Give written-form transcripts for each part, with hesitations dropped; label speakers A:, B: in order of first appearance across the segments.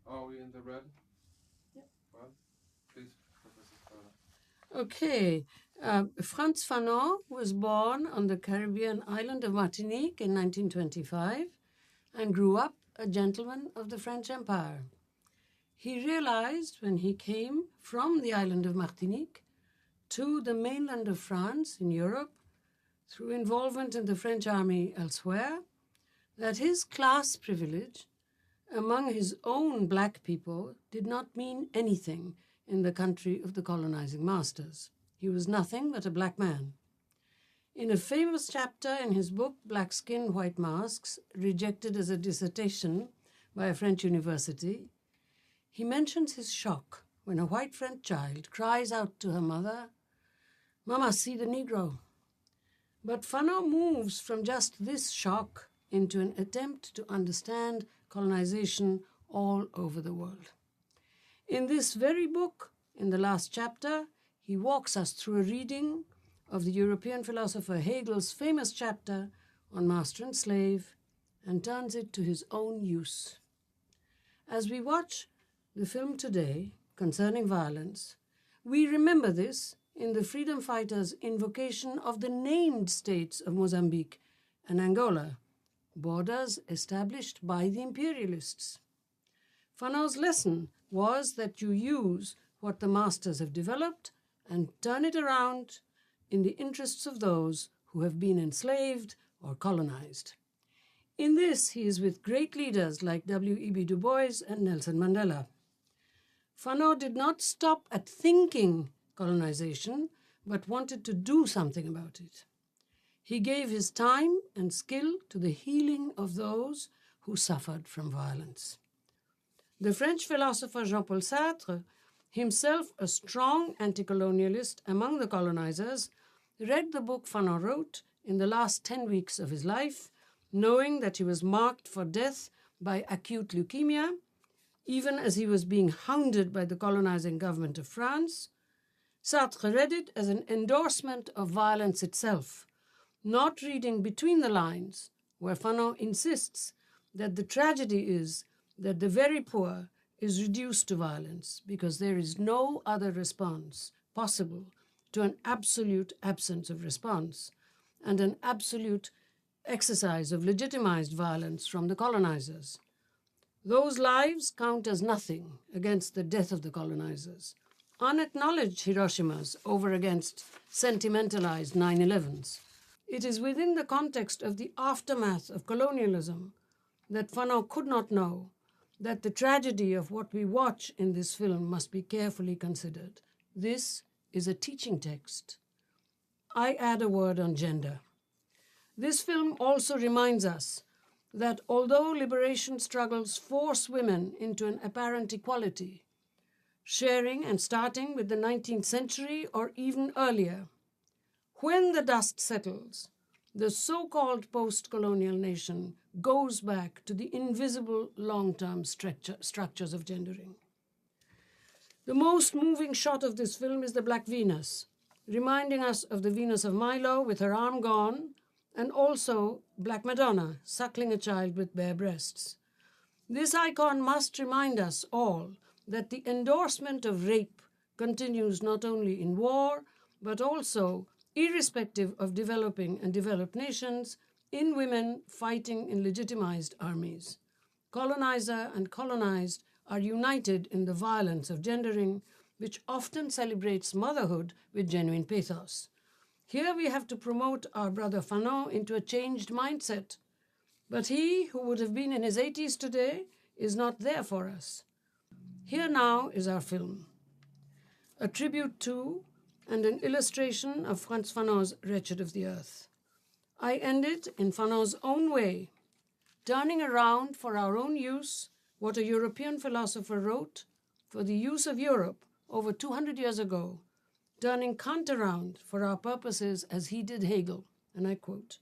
A: Are we in the red? Yeah. Well, please, Professor Fanon.
B: Okay. Frantz Fanon was born on the Caribbean island of Martinique in 1925 and grew up a gentleman of the French Empire. He realized when he came from the island of Martinique to the mainland of France in Europe, through involvement in the French army elsewhere, that his class privilege among his own black people did not mean anything in the country of the colonizing masters. He was nothing but a black man. In a famous chapter in his book, Black Skin, White Masks, rejected as a dissertation by a French university, he mentions his shock when a white French child cries out to her mother, "Mama, see the Negro." But Fanon moves from just this shock into an attempt to understand colonization all over the world. In this very book, in the last chapter, he walks us through a reading of the European philosopher Hegel's famous chapter on master and slave and turns it to his own use. As we watch the film today concerning violence, we remember this in the freedom fighters' invocation of the named states of Mozambique and Angola, borders established by the imperialists. Fanon's lesson was that you use what the masters have developed and turn it around in the interests of those who have been enslaved or colonized. In this, he is with great leaders like W.E.B. Du Bois and Nelson Mandela. Fanon did not stop at thinking colonization, but wanted to do something about it. He gave his time and skill to the healing of those who suffered from violence. The French philosopher Jean-Paul Sartre, himself a strong anti-colonialist among the colonizers, read the book Fanon wrote in the last 10 weeks of his life, knowing that he was marked for death by acute leukemia, even as he was being hounded by the colonizing government of France. Sartre read it as an endorsement of violence itself, not reading between the lines, where Fanon insists that the tragedy is that the very poor is reduced to violence because there is no other response possible to an absolute absence of response and an absolute exercise of legitimized violence from the colonizers. Those lives count as nothing against the death of the colonizers, unacknowledged Hiroshimas over against sentimentalized 9/11s. It is within the context of the aftermath of colonialism that Fanon could not know that the tragedy of what we watch in this film must be carefully considered. This is a teaching text. I add a word on gender. This film also reminds us that although liberation struggles force women into an apparent equality, sharing and starting with the 19th century or even earlier, when the dust settles, the so-called post-colonial nation goes back to the invisible long-term structures of gendering. The most moving shot of this film is the Black Venus, reminding us of the Venus of Milo with her arm gone, and also Black Madonna suckling a child with bare breasts. This icon must remind us all that the endorsement of rape continues not only in war, but also, irrespective of developing and developed nations, in women fighting in legitimized armies. Colonizer and colonized are united in the violence of gendering, which often celebrates motherhood with genuine pathos. Here we have to promote our brother Fanon into a changed mindset. But he, who would have been in his 80s today, is not there for us. Here now is our film, a tribute to and an illustration of Frantz Fanon's Wretched of the Earth. I ended in Fanon's own way, turning around for our own use what a European philosopher wrote for the use of Europe over 200 years ago, turning Kant around for our purposes as he did Hegel, and I quote,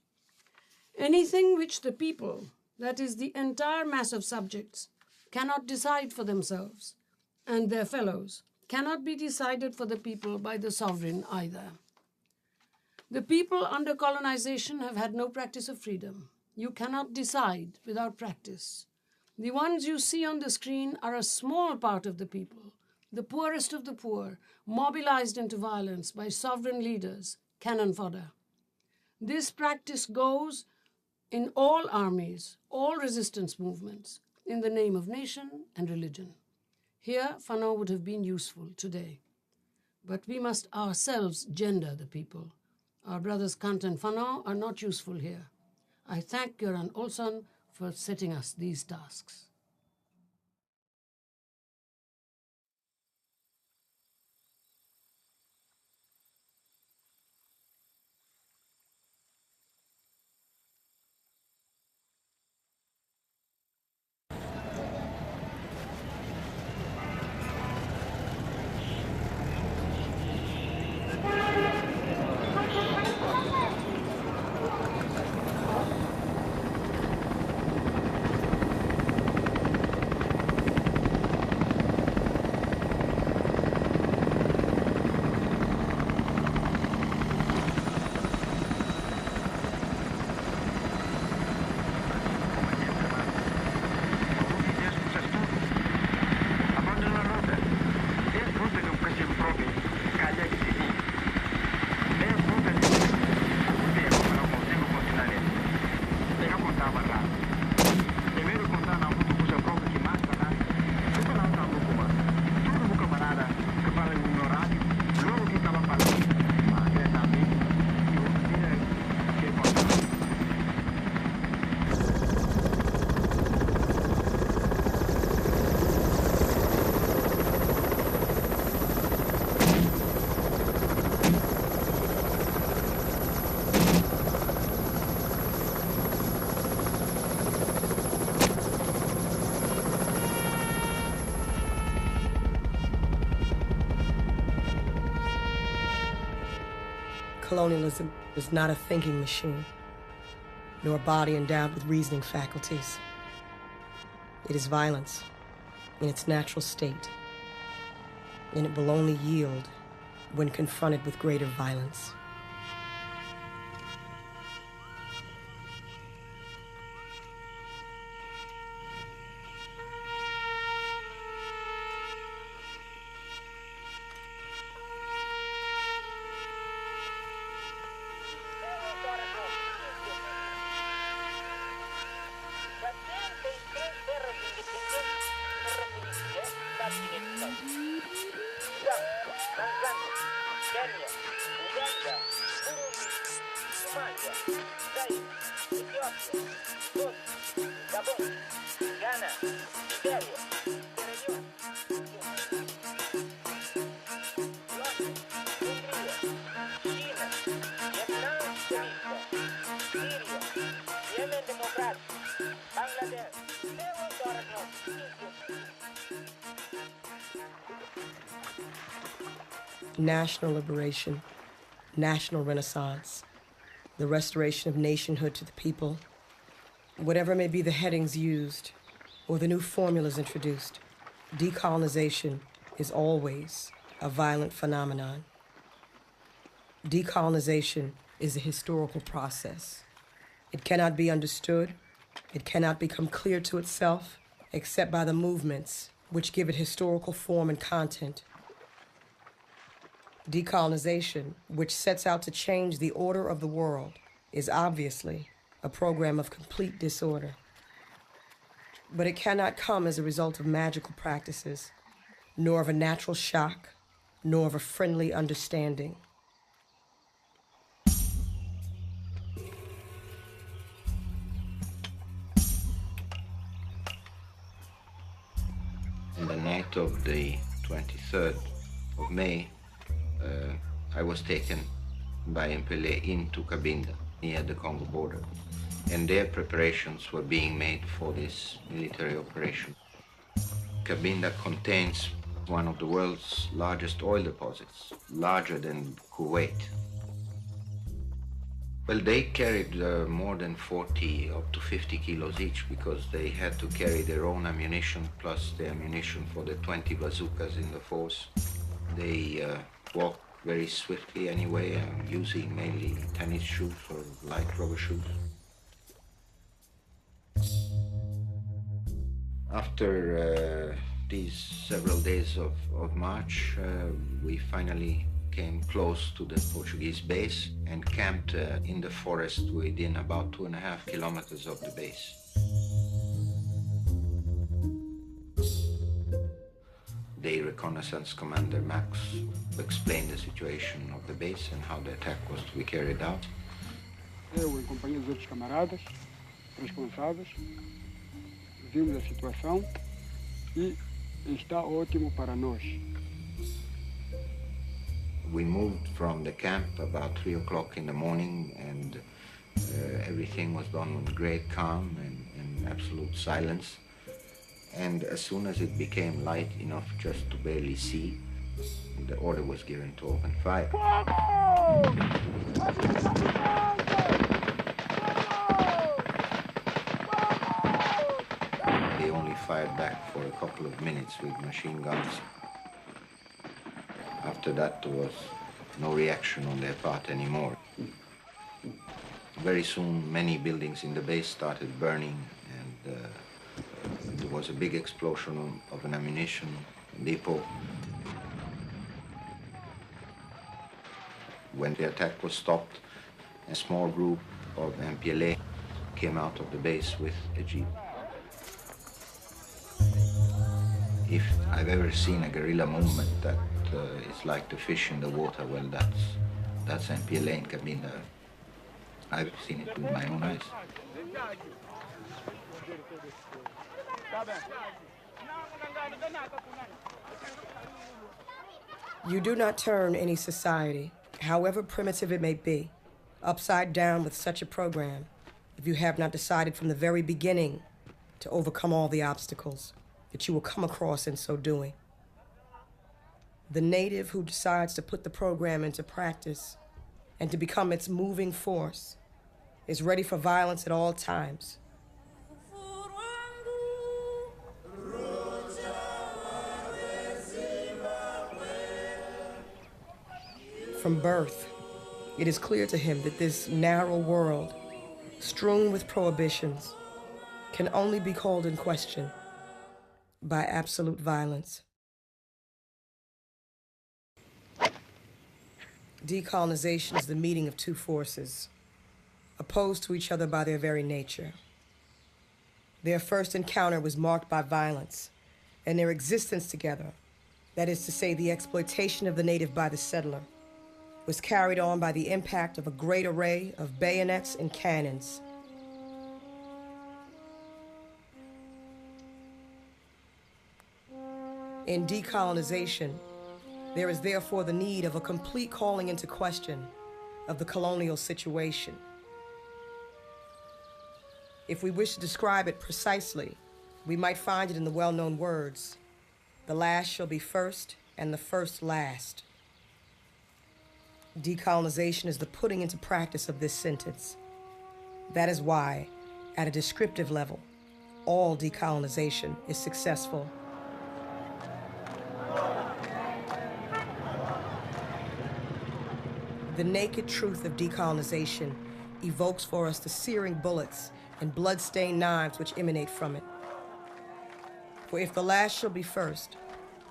B: "Anything which the people, that is the entire mass of subjects, cannot decide for themselves, and their fellows, cannot be decided for the people by the sovereign either. The people under colonization have had no practice of freedom. You cannot decide without practice. The ones you see on the screen are a small part of the people, the poorest of the poor, mobilized into violence by sovereign leaders, cannon fodder. This practice goes in all armies, all resistance movements, in the name of nation and religion." Here, Fanon would have been useful today. But we must ourselves gender the people. Our brothers Kant and Fanon are not useful here. I thank Göran Olsson for setting us these tasks.
C: Colonialism is not a thinking machine, nor a body endowed with reasoning faculties. It is violence in its natural state, and it will only yield when confronted with greater violence. National liberation, national renaissance, the restoration of nationhood to the people, whatever may be the headings used or the new formulas introduced, decolonization is always a violent phenomenon. Decolonization is a historical process. It cannot be understood, it cannot become clear to itself, except by the movements which give it historical form and content. Decolonization, which sets out to change the order of the world, is obviously a program of complete disorder. But it cannot come as a result of magical practices, nor of a natural shock, nor of a friendly understanding.
D: On the night of the 23rd of May, I was taken by MPLA into Cabinda near the Congo border. And their preparations were being made for this military operation. Cabinda contains one of the world's largest oil deposits, larger than Kuwait. Well, they carried more than 40 up to 50 kilos each because they had to carry their own ammunition plus the ammunition for the 20 bazookas in the force. They walked very swiftly anyway, using mainly tennis shoes or light rubber shoes. After these several days of march, we finally came close to the Portuguese base and camped in the forest within about 2.5 kilometers of the base. The reconnaissance commander, Max, explained the situation of the base and how the attack was to be carried out.
E: Eu, em companhia dos outros camaradas responsáveis, vimos a situação e está ótimo para nós.
D: We moved from the camp about 3 o'clock in the morning, and everything was done with great calm and absolute silence. And as soon as it became light enough just to barely see, the order was given to open fire. They only fired back for a couple of minutes with machine guns. After that, there was no reaction on their part anymore. Very soon, many buildings in the base started burning, and there was a big explosion of an ammunition depot. When the attack was stopped, a small group of MPLA came out of the base with a jeep. If I've ever seen a guerrilla movement that is like the fish in the water, well, that's MPLA in Cabinda. I've seen it with my own eyes.
C: You do not turn any society, however primitive it may be, upside down with such a program if you have not decided from the very beginning to overcome all the obstacles that you will come across in so doing. The native who decides to put the program into practice and to become its moving force is ready for violence at all times. From birth, it is clear to him that this narrow world, strewn with prohibitions, can only be called in question by absolute violence. Decolonization is the meeting of two forces, opposed to each other by their very nature. Their first encounter was marked by violence, and their existence together, that is to say, the exploitation of the native by the settler, was carried on by the impact of a great array of bayonets and cannons. In decolonization, there is therefore the need of a complete calling into question of the colonial situation. If we wish to describe it precisely, we might find it in the well-known words, "The last shall be first, and the first last." Decolonization is the putting into practice of this sentence. That is why, at a descriptive level, all decolonization is successful. The naked truth of decolonization evokes for us the searing bullets and blood-stained knives which emanate from it. For if the last shall be first,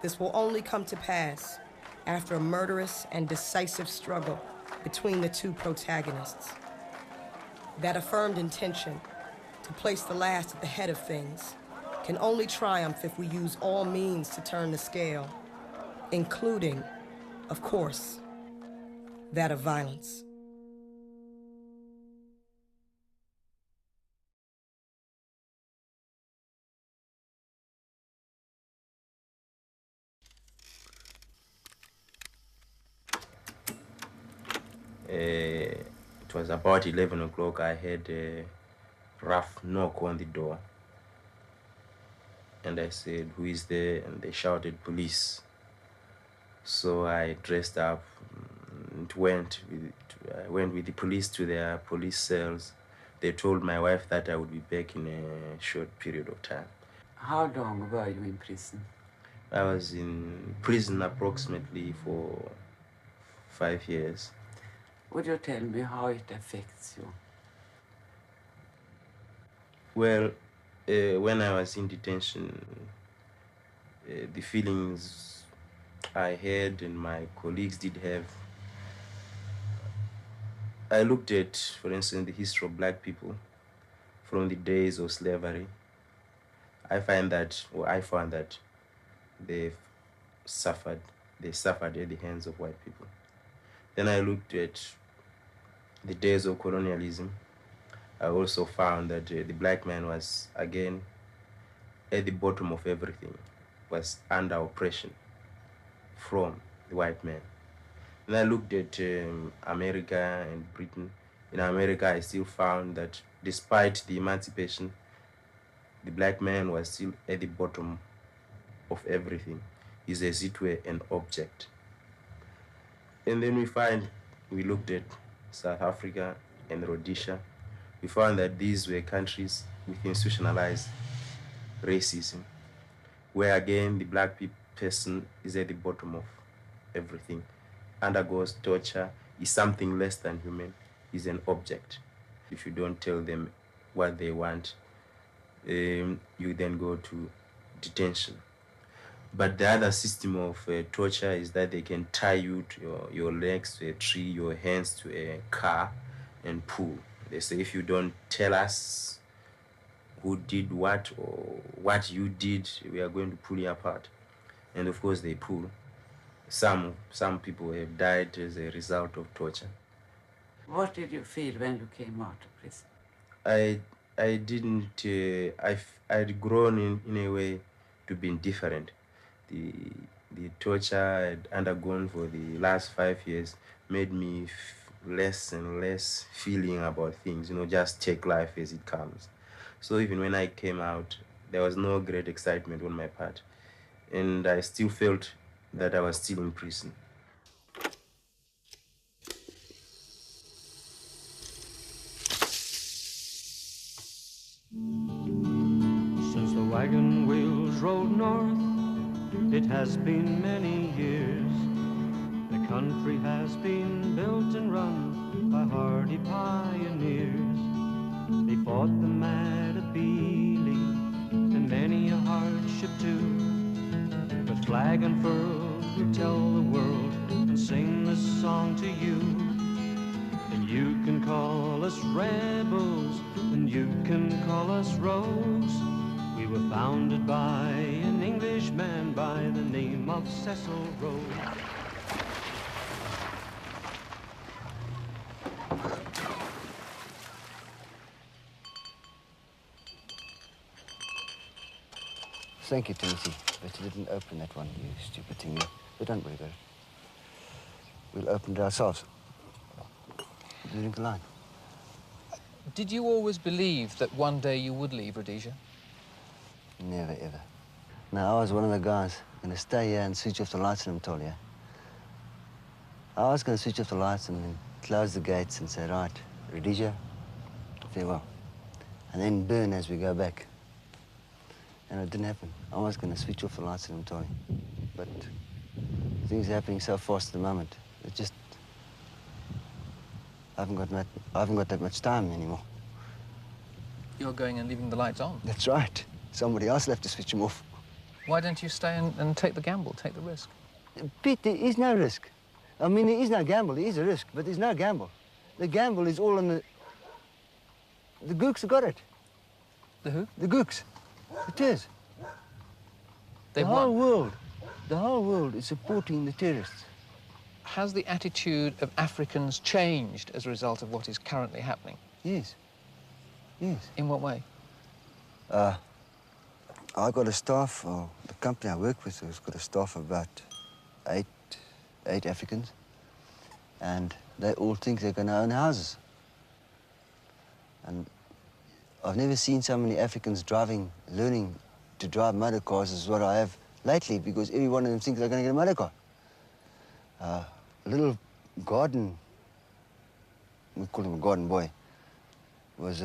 C: this will only come to pass after a murderous and decisive struggle between the two protagonists. That affirmed intention to place the last at the head of things can only triumph if we use all means to turn the scale, including, of course, that of violence.
F: It It was about 11 o'clock. I heard a rough knock on the door. And I said, "Who is there?" And they shouted, "Police." So I dressed up and I went with the police to their police cells. They told my wife that I would be back in a short period of time.
G: How long were you in prison?
F: I was in prison approximately for 5 years.
G: Would you tell me how it affects you?
F: Well, when I was in detention, the feelings I had and my colleagues did have, I looked at, for instance, the history of black people from the days of slavery. I found that they suffered at the hands of white people. Then I looked at the days of colonialism. I also found that the black man was, again, at the bottom of everything, was under oppression from the white man. And I looked at America and Britain. In America, I still found that despite the emancipation, the black man was still at the bottom of everything. He's as it were an object. And then we looked at South Africa and Rhodesia. We found that these were countries with institutionalized racism, where again the black person is at the bottom of everything, undergoes torture, is something less than human, is an object. If you don't tell them what they want, you then go to detention. But the other system of torture is that they can tie you to your legs to a tree, your hands to a car, and pull. They say, if you don't tell us who did what or what you did, we are going to pull you apart. And of course they pull. Some people have died as a result of torture.
G: What did you feel when you came out of prison?
F: I didn't, I'd grown in a way to be indifferent. The torture I'd undergone for the last 5 years made me less and less feeling about things, just take life as it comes. So even when I came out, there was no great excitement on my part. And I still felt that I was still in prison.
H: Since the wagon wheels rode north, it has been many years. The country has been built and run by hardy pioneers. They fought the Matabele and many a hardship too. With flag unfurled, we tell the world and sing this song to you. And you can call us rebels, and you can call us rogues. We were founded by an Englishman by the name of Cecil Rhodes.
I: Thank you, Timothy, but you didn't open that one, you stupid thing. But don't worry about it. We'll open it ourselves. Drink the line.
J: Did you always believe that one day you would leave Rhodesia?
I: Never, ever. Now, I was one of the guys going to stay here and switch off the lights in Mtolia. I was going to switch off the lights and then close the gates and say, right, Rhodesia, farewell. And then burn as we go back. And it didn't happen. I was going to switch off the lights in Mtolia. But things are happening so fast at the moment. It just... I haven't got that much time anymore.
J: You're going and leaving the lights on?
I: That's right. Somebody else will have to switch them off.
J: Why don't you stay and take the gamble, take the risk?
I: Pete, there is no risk. I mean, there is no gamble. There is a risk, but there's no gamble. The gamble is all on the... The gooks have got it.
J: The who?
I: The gooks. It is.
J: They've
I: the whole world is supporting the terrorists.
J: Has the attitude of Africans changed as a result of what is currently happening?
I: Yes. Yes.
J: In what way?
I: I've got a staff, the company I work with has got a staff of about eight Africans, and they all think they're going to own houses. And I've never seen so many Africans learning to drive motor cars as what I have lately, because every one of them thinks they're going to get a motor car. A little garden, we call him a garden boy, was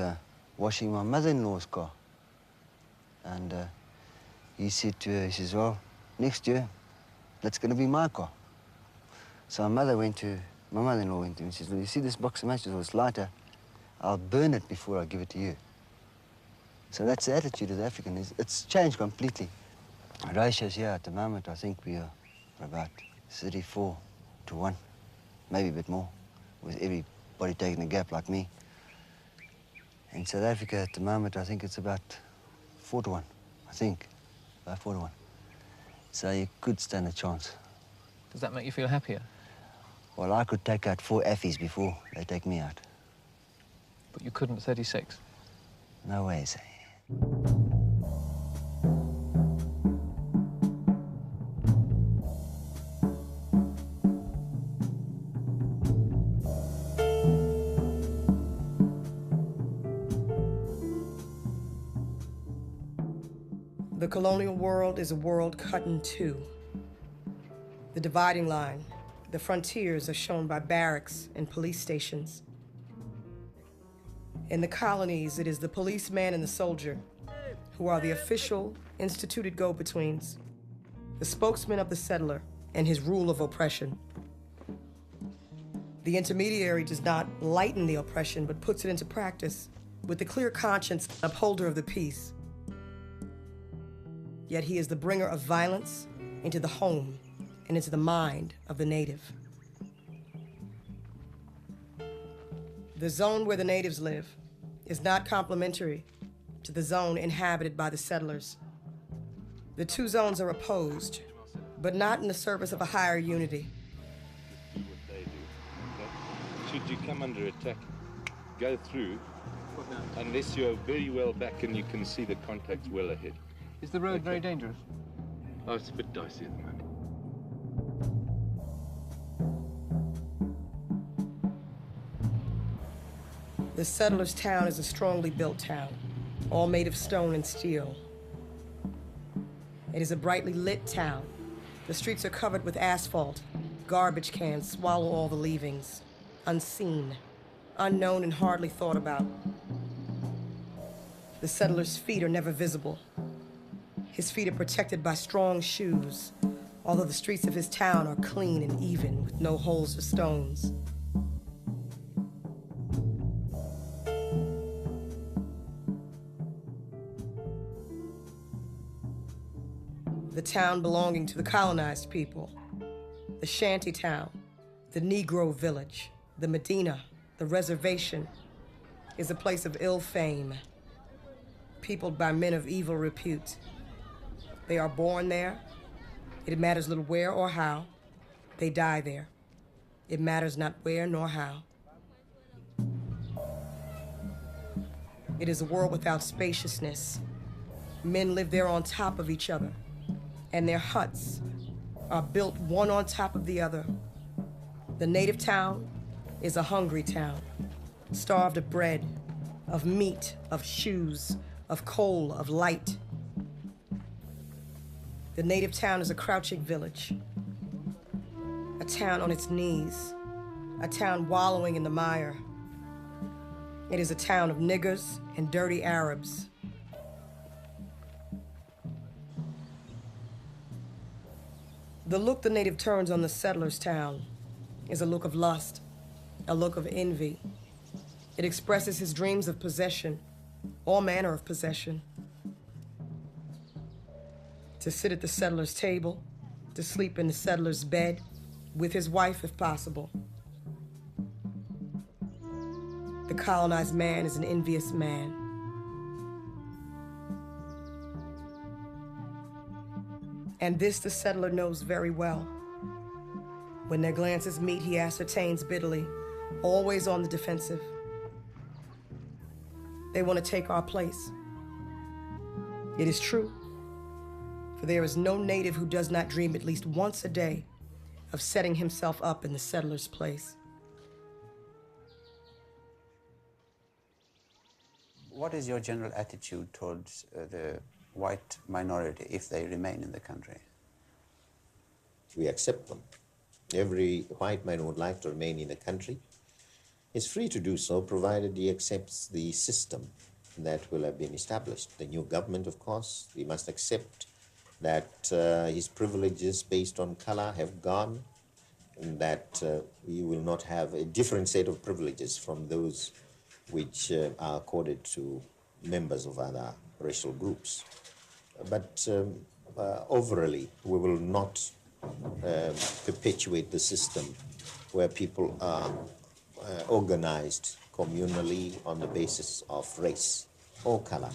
I: washing my mother-in-law's car. And he said to her, he says, well, next year, that's going to be my car. So my mother-in-law went to him and she says, well, you see this box of matches, it's lighter, I'll burn it before I give it to you. So that's the attitude of the African. It's changed completely. Ratios here at the moment, I think we are about 34-1, maybe a bit more, with everybody taking a gap like me. In South Africa at the moment, I think it's about 4-1, I think, about 4-1. So you could stand a chance.
J: Does that make you feel happier?
I: Well, I could take out 4 Affies before they take me out.
J: But you couldn't 36?
I: No way, say.
C: The colonial world is a world cut in two. The dividing line, the frontiers are shown by barracks and police stations. In the colonies, it is the policeman and the soldier who are the official, instituted go-betweens, the spokesman of the settler and his rule of oppression. The intermediary does not lighten the oppression, but puts it into practice with the clear conscience, upholder of the peace. Yet he is the bringer of violence into the home and into the mind of the native. The zone where the natives live is not complementary to the zone inhabited by the settlers. The two zones are opposed, but not in the service of a higher unity.
K: Do what they do. Okay? Should you come under attack, go through, unless you're very well back and you can see the contacts well ahead.
J: Is the road very dangerous?
K: Oh, it's a bit dicey at the moment.
C: The settlers' town is a strongly built town, all made of stone and steel. It is a brightly lit town. The streets are covered with asphalt. Garbage cans swallow all the leavings. Unseen, unknown, and hardly thought about. The settler's feet are never visible. His feet are protected by strong shoes, although the streets of his town are clean and even, with no holes or stones. The town belonging to the colonized people, the shanty town, the Negro village, the Medina, the reservation, is a place of ill fame, peopled by men of evil repute. They are born there. It matters little where or how. They die there. It matters not where nor how. It is a world without spaciousness. Men live there on top of each other, and their huts are built one on top of the other. The native town is a hungry town, starved of bread, of meat, of shoes, of coal, of light. The native town is a crouching village, a town on its knees, a town wallowing in the mire. It is a town of niggers and dirty Arabs. The look the native turns on the settler's town is a look of lust, a look of envy. It expresses his dreams of possession, all manner of possession. To sit at the settler's table, to sleep in the settler's bed, with his wife if possible. The colonized man is an envious man. And this the settler knows very well. When their glances meet, he ascertains bitterly, always on the defensive. They want to take our place. It is true. For there is no native who does not dream at least once a day of setting himself up in the settler's place.
L: What is your general attitude towards the white minority if they remain in the country?
M: We accept them. Every white man who would like to remain in the country is free to do so, provided he accepts the system that will have been established. The new government, of course, we must accept that his privileges based on color have gone, and that we will not have a different set of privileges from those which are accorded to members of other racial groups. But overall, we will not perpetuate the system where people are organized communally on the basis of race or color.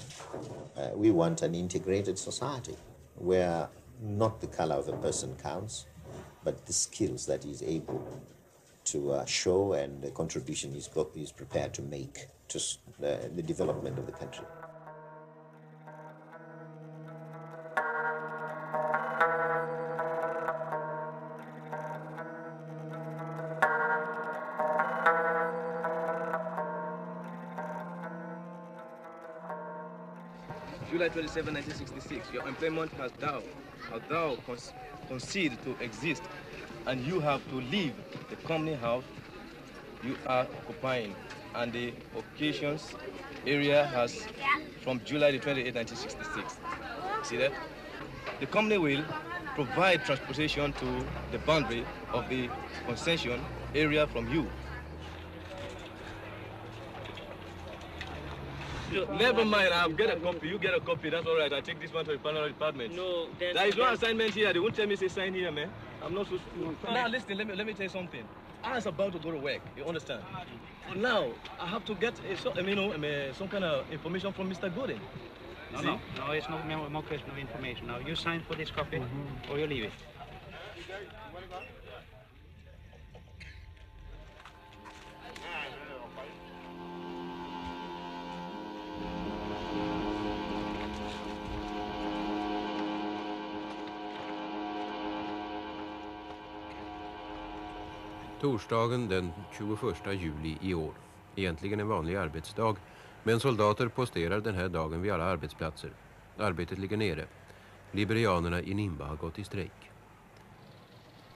M: We want an integrated society where not the color of a person counts, but the skills that he's able to show and the contribution he's prepared to make to the development of the country.
N: July 27, 1966, your employment has thou conceded to exist, and you have to leave the company house you are occupying, and the occasions area has from July the 28, 1966. See that? The company will provide transportation to the boundary of the concession area from you. Never mind, I'll get a copy. You get a copy, that's all right. I take this one to the panel department. No, there is no assignment here. They won't tell me to sign here, man. I'm not so stupid. Now, listen, let me tell you something. I was about to go to work, you understand? So now, I have to get some kind of information from Mr. Gooden.
O: No, it's not more question of information. Now, you sign for this copy, or you leave it.
P: Torsdagen den 21 juli i år. Egentligen en vanlig arbetsdag, men soldater posterar den här dagen vid alla arbetsplatser. Arbetet ligger nere. Liberianerna i Nimba har gått i strejk.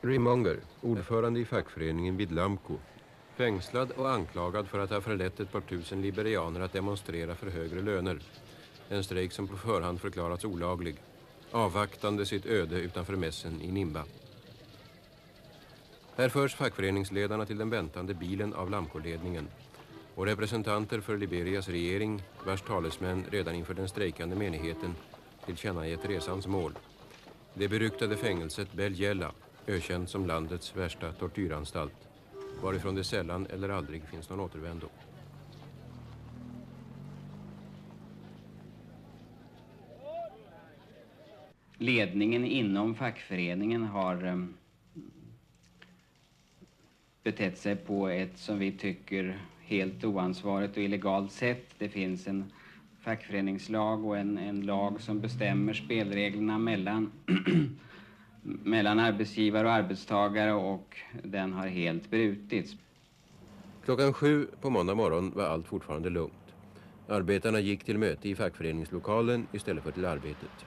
P: Rimonger, ordförande i fackföreningen vid Lamco, fängslad och anklagad för att ha förlett ett par tusen liberianer att demonstrera för högre löner. En strejk som på förhand förklarats olaglig, avvaktande sitt öde utanför mässen i Nimba. Här förs fackföreningsledarna till den väntande bilen av Lamco-ledningen och representanter för Liberias regering, vars talesmän redan inför den strejkande menigheten tillkännagett resans mål. Det beryktade fängelset Beljella, ökänt som landets värsta tortyranstalt, varifrån det sällan eller aldrig finns någon återvändo.
Q: Ledningen inom fackföreningen har betett sig på ett, som vi tycker, helt oansvarigt och illegalt sätt. Det finns en fackföreningslag och en lag som bestämmer spelreglerna mellan arbetsgivare och arbetstagare, och den har helt brutits.
P: Klockan 7 på måndag morgon var allt fortfarande lugnt. Arbetarna gick till möte i fackföreningslokalen istället för till arbetet.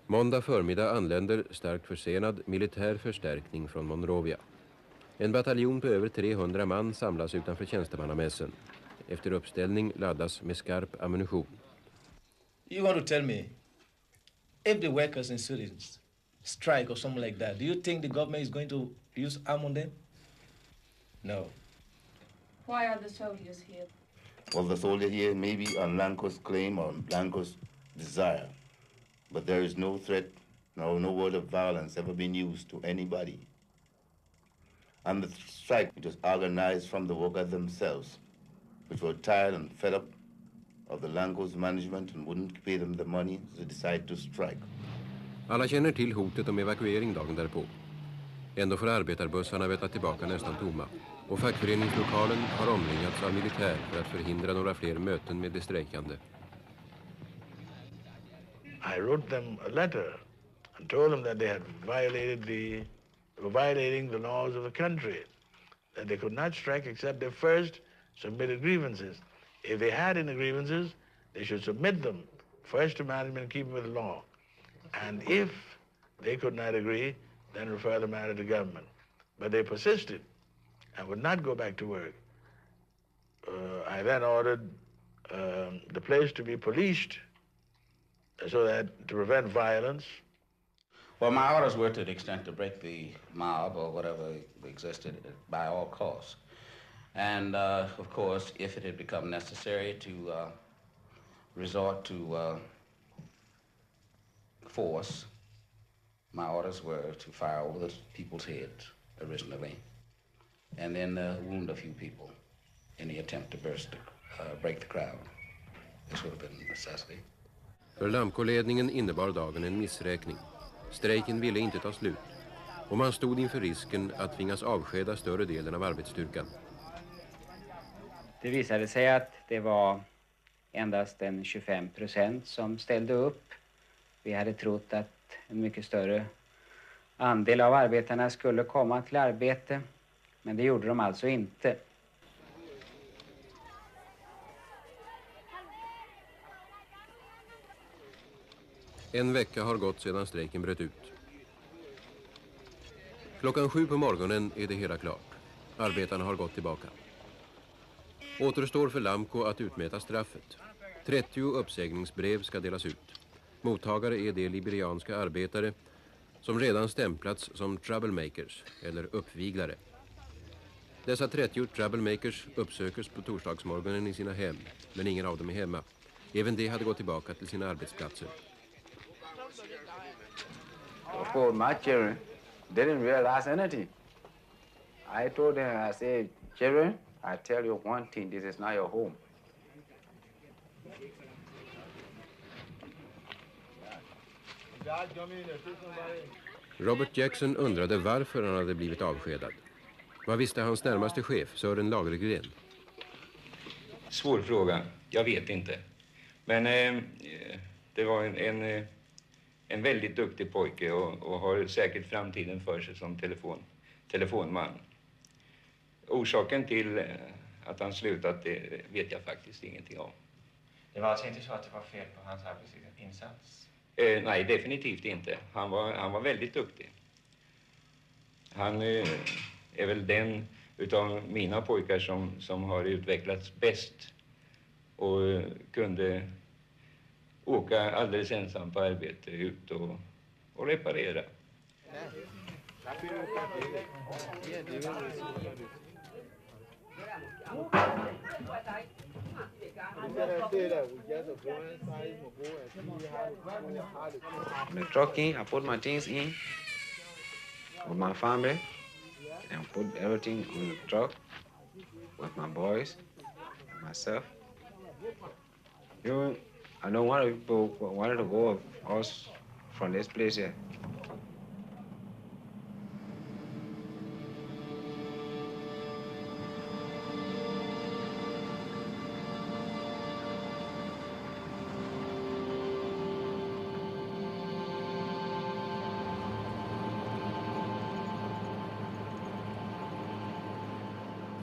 P: Måndag förmiddag anländer starkt försenad militär förstärkning från Monrovia. En bataljon på över 300 man samlas utanför tjänstemannamässen. Efter uppställning laddas med skarp ammunition.
N: You want to tell me, if the workers in Sweden strike or something like that, do you think the government is going to use arm on them? No.
R: Why are the soldiers here?
S: Well, the soldier here may be on Lanco's claim or Lanco's desire. But there is no threat, no word of violence ever been used to anybody. And the strike, which was organized from the workers themselves, which were tired and fed up of the Lanco's management and wouldn't pay them the money, so they decided to strike.
P: Alla känner till hotet om evakuering dagen därpå. Ändå får arbetarbussarna veta tillbaka nästan tomma. Och fackföreningslokalen har omringats av militär för att förhindra några fler möten med de strejkande.
T: I wrote them a letter and told them that they had were violating the laws of the country, that they could not strike except they first submitted grievances. If they had any grievances, they should submit them first to management and keep them with the law. And if they could not agree, then refer the matter to government. But they persisted and would not go back to work. I then ordered the place to be policed so that to prevent violence.
U: Well, my orders were to the extent to break the mob or whatever existed by all costs. And of course, if it had become necessary to resort to force, my orders were to fire over the people's heads originally, and then wound a few people in the attempt to break the crowd. This would have been a necessity.
P: För Lamco-ledningen innebar dagen en missräkning. Strejken ville inte ta slut, och man stod inför risken att tvingas avskeda större delen av arbetsstyrkan.
Q: Det visade sig att det var endast en 25% som ställde upp. Vi hade trott att en mycket större andel av arbetarna skulle komma till arbete, men det gjorde de alltså inte.
P: En vecka har gått sedan strejken bröt ut. Klockan 7 på morgonen är det hela klart. Arbetarna har gått tillbaka. Återstår för Lamco att utmäta straffet. 30 uppsägningsbrev ska delas ut. Mottagare är de liberianska arbetare som redan stämplats som troublemakers eller uppviglare. Dessa 30 troublemakers uppsökers på torsdagsmorgonen i sina hem, men ingen av dem är hemma. Även de hade gått tillbaka till sina arbetsplatser.
V: Of course, my children didn't realize anything. I told them, I said, children, I tell you one thing, this is not your home.
P: Robert Jackson undrade varför han hade blivit avskedad. Vad visste hans närmaste chef, Sören Lagergren?
W: Svår fråga, jag vet inte. Men det var en väldigt duktig pojke och har säkert framtiden för sig som telefonman. Orsaken till att han slutat, det vet jag faktiskt ingenting om.
X: Det var alltså inte så att det var fel på hans arbetsinsats?
W: Nej, definitivt inte. Han var väldigt duktig. Han är väl den utav mina pojkar som har utvecklats bäst och kunde åka alldeles ensam på arbete ut och reparera.
V: The truck in, I put my things in with my family and put everything on the truck with my boys and myself. I know one of people wanted to go with us from this place here.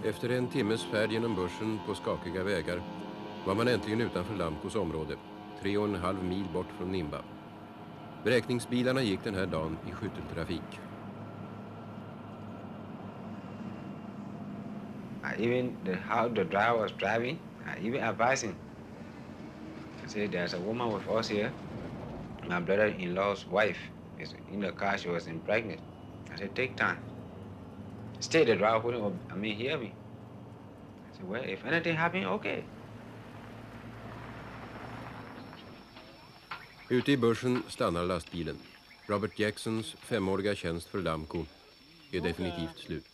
P: Efter en timmes färd genom bushen på skakiga vägar var man äntligen utanför Lamcos område, 3,5 mil bort från Nimba. Beräkningsbilarna gick den här dagen i skytteltrafik.
V: Even how the driver was driving, even advising. I said, there's a woman with us here. My brother-in-law's wife is in the car. She was pregnant. I said, take time. Stay the driver wouldn't, hear me. I said, well, if anything happened, okay.
P: Ute i bushen stannar lastbilen. Robert Jacksons 5-åriga tjänst för Lamco är definitivt slut.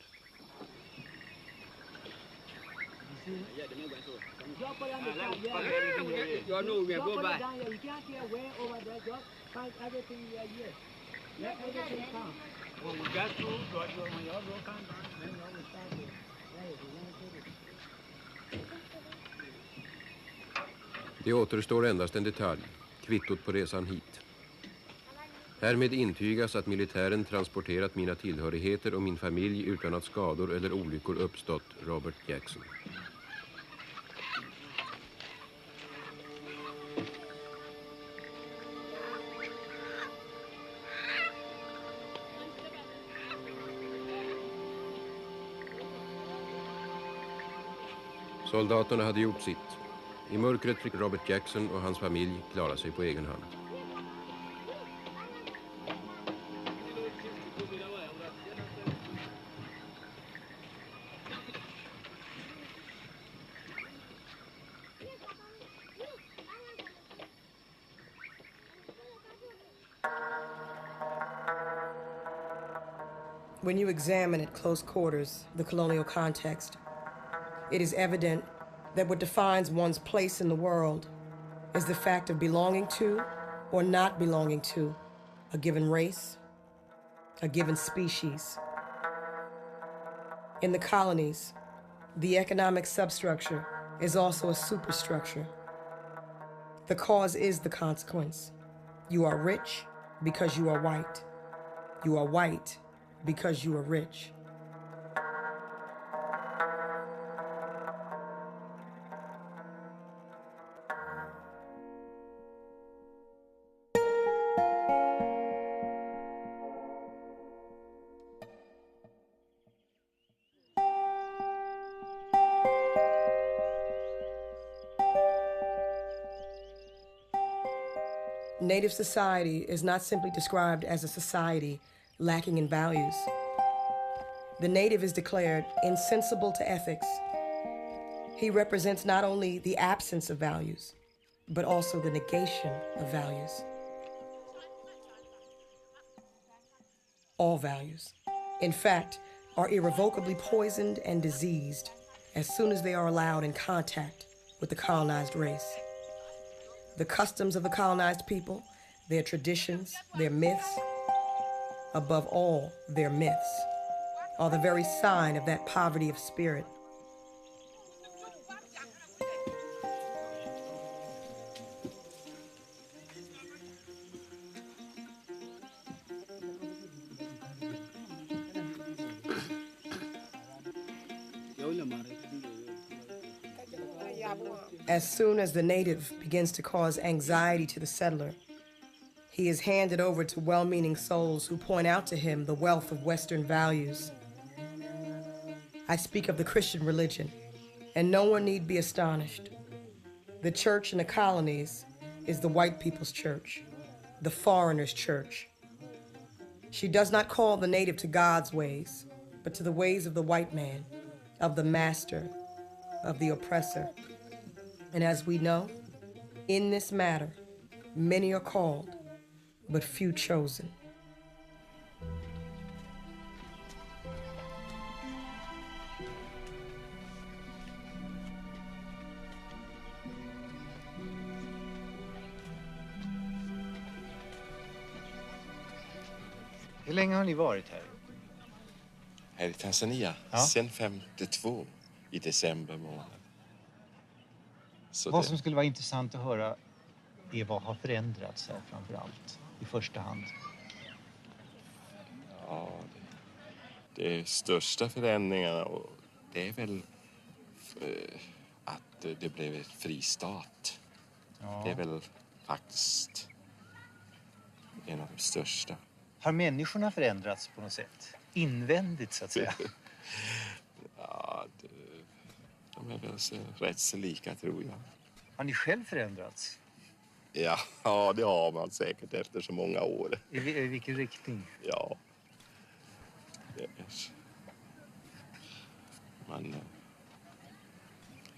P: Det återstår endast en detalj, kvittot på resan hit. Härmed intygas att militären transporterat mina tillhörigheter och min familj utan att skador eller olyckor uppstått, Robert Jackson. Soldaterna hade gjort sitt. I mörkret fick Robert Jackson och hans familj klara sig på egen hand.
C: When you examine at close quarters the colonial context, it is evident that what defines one's place in the world is the fact of belonging to or not belonging to a given race, a given species. In the colonies, the economic substructure is also a superstructure. The cause is the consequence. You are rich because you are white. You are white because you are rich. Native society is not simply described as a society lacking in values. The native is declared insensible to ethics. He represents not only the absence of values, but also the negation of values. All values, in fact, are irrevocably poisoned and diseased as soon as they are allowed in contact with the colonized race. The customs of the colonized people, their traditions, their myths, above all, their myths, are the very sign of that poverty of spirit. As soon as the native begins to cause anxiety to the settler, he is handed over to well-meaning souls who point out to him the wealth of Western values. I speak of the Christian religion, and no one need be astonished. The church in the colonies is the white people's church, the foreigner's church. She does not call the native to God's ways, but to the ways of the white man, of the master, of the oppressor. And as we know, in this matter, many are called, but few chosen.
A: Hur länge har ni varit här?
B: Här i Tanzania?
A: Ja.
B: Sen 52 i december månad. Så
A: Vad som skulle vara intressant att höra är vad har förändrats här framför allt i första hand?
B: Ja, det största förändringarna och det är väl att det blev ett fri stat.
A: Ja.
B: Det är väl faktiskt en av de största.
A: Har människorna förändrats på något sätt? Invändigt så att säga?
B: Ja, de är väl rätt så lika tror jag.
A: Har ni själv förändrats?
B: Ja, det har man säkert efter så många år.
A: I vilken riktning?
B: Ja.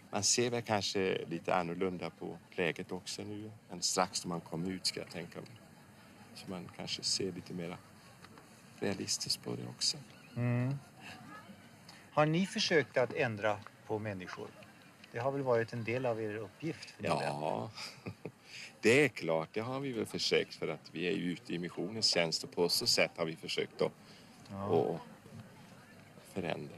B: Man ser väl kanske lite annorlunda på läget också nu än strax när man kommer ut ska jag tänka mig. Så man kanske ser lite mer realistiskt på det också.
A: Mm. Har ni försökt att ändra på människor? Det har väl varit en del av er uppgift?
B: Ja, det är klart. Det har vi väl försökt för att vi är ute i missionens tjänst och på så sätt har vi försökt att förändra.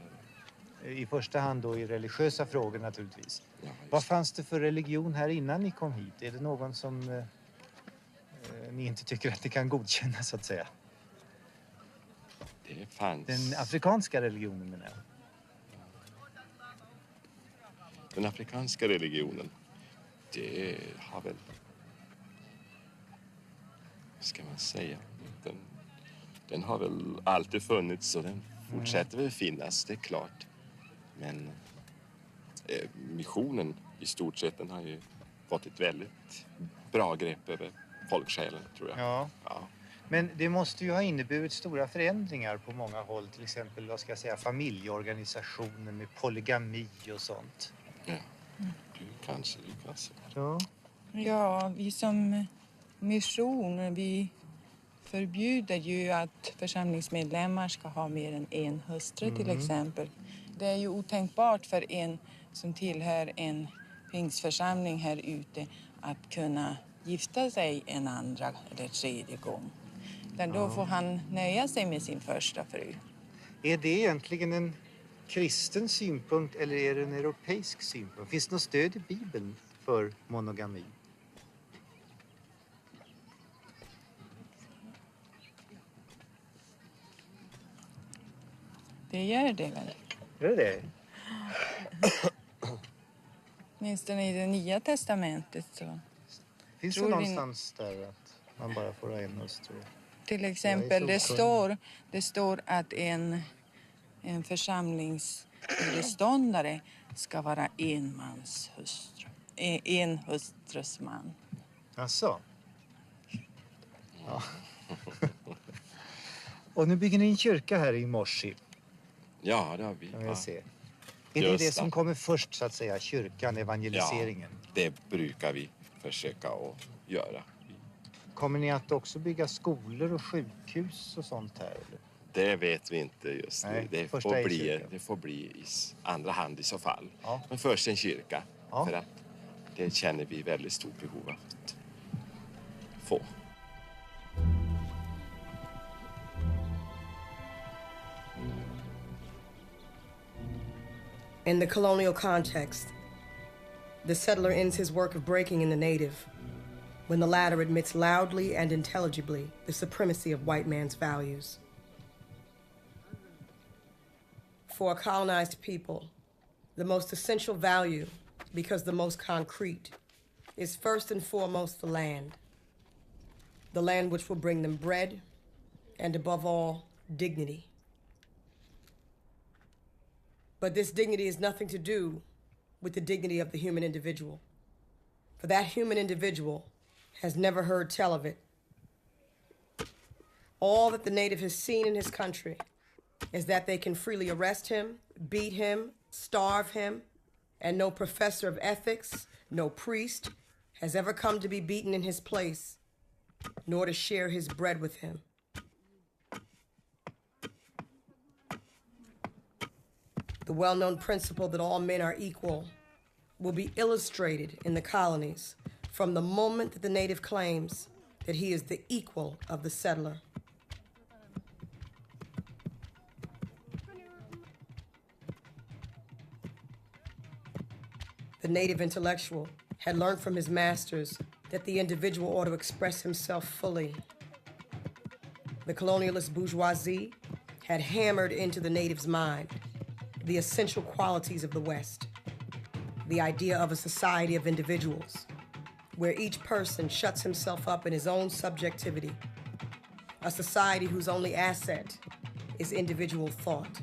A: I första hand då i religiösa frågor naturligtvis.
B: Ja,
A: vad fanns det för religion här innan ni kom hit? Är det någon som ni inte tycker att det kan godkänna så att säga?
B: Det fanns...
A: Den afrikanska religionen menar jag.
B: Den afrikanska religionen, det har väl... Vad ska man säga? Den har väl alltid funnits och den fortsätter väl finnas, det är klart. Men missionen i stort sett, den har ju fått ett väldigt bra grepp över folksjälen, tror jag.
A: Ja. Men det måste ju ha inneburit stora förändringar på många håll, till exempel, vad ska jag säga, familjeorganisationer med polygami och sånt.
B: Ja, du kanske.
A: Ja.
D: Ja, vi som mission, vi förbjuder ju att församlingsmedlemmar ska ha mer än en hustru till exempel. Det är ju otänkbart för en som tillhör en pingstförsamling här ute att kunna gifta sig en andra eller tredje gång. Men då får han nöja sig med sin första fru.
A: Är det egentligen en kristen synpunkt eller är det en europeisk synpunkt? Finns det något stöd i Bibeln för monogami?
D: Det gör det väl?
A: Gör det?
D: Åtminstone i det nya testamentet så.
A: Finns det någonstans där att man bara får ha en hustru?
D: Till exempel, det står att en församlingsföreståndare ska vara en mans hustru. En hustrus man.
A: Asså? Ja. Och nu bygger ni en kyrka här i Morsi.
B: Ja, det har vi.
A: Kan jag se. Är det som kommer först, så att säga, kyrkan, evangeliseringen?
B: Ja, det brukar vi försöka att göra.
A: Kommer ni att också bygga skolor och sjukhus och sånt här? Eller?
B: Det vet vi inte just nu.
A: Nej,
B: det får bli i andra hand i så fall.
A: Ja.
B: Men först en kyrka. Ja. För att det känner vi väldigt stort behov av att få.
C: In the colonial context, the settler ends his work of breaking in the native when the latter admits loudly and intelligibly the supremacy of white man's values. For a colonized people, the most essential value, because the most concrete, is first and foremost the land which will bring them bread and, above all, dignity. But this dignity has nothing to do with the dignity of the human individual. For that human individual has never heard tell of it. All that the native has seen in his country is that they can freely arrest him, beat him, starve him, and no professor of ethics, no priest, has ever come to be beaten in his place, nor to share his bread with him. The well-known principle that all men are equal will be illustrated in the colonies from the moment that the native claims that he is the equal of the settler. The native intellectual had learned from his masters that the individual ought to express himself fully. The colonialist bourgeoisie had hammered into the native's mind the essential qualities of the West, the idea of a society of individuals, where each person shuts himself up in his own subjectivity, a society whose only asset is individual thought.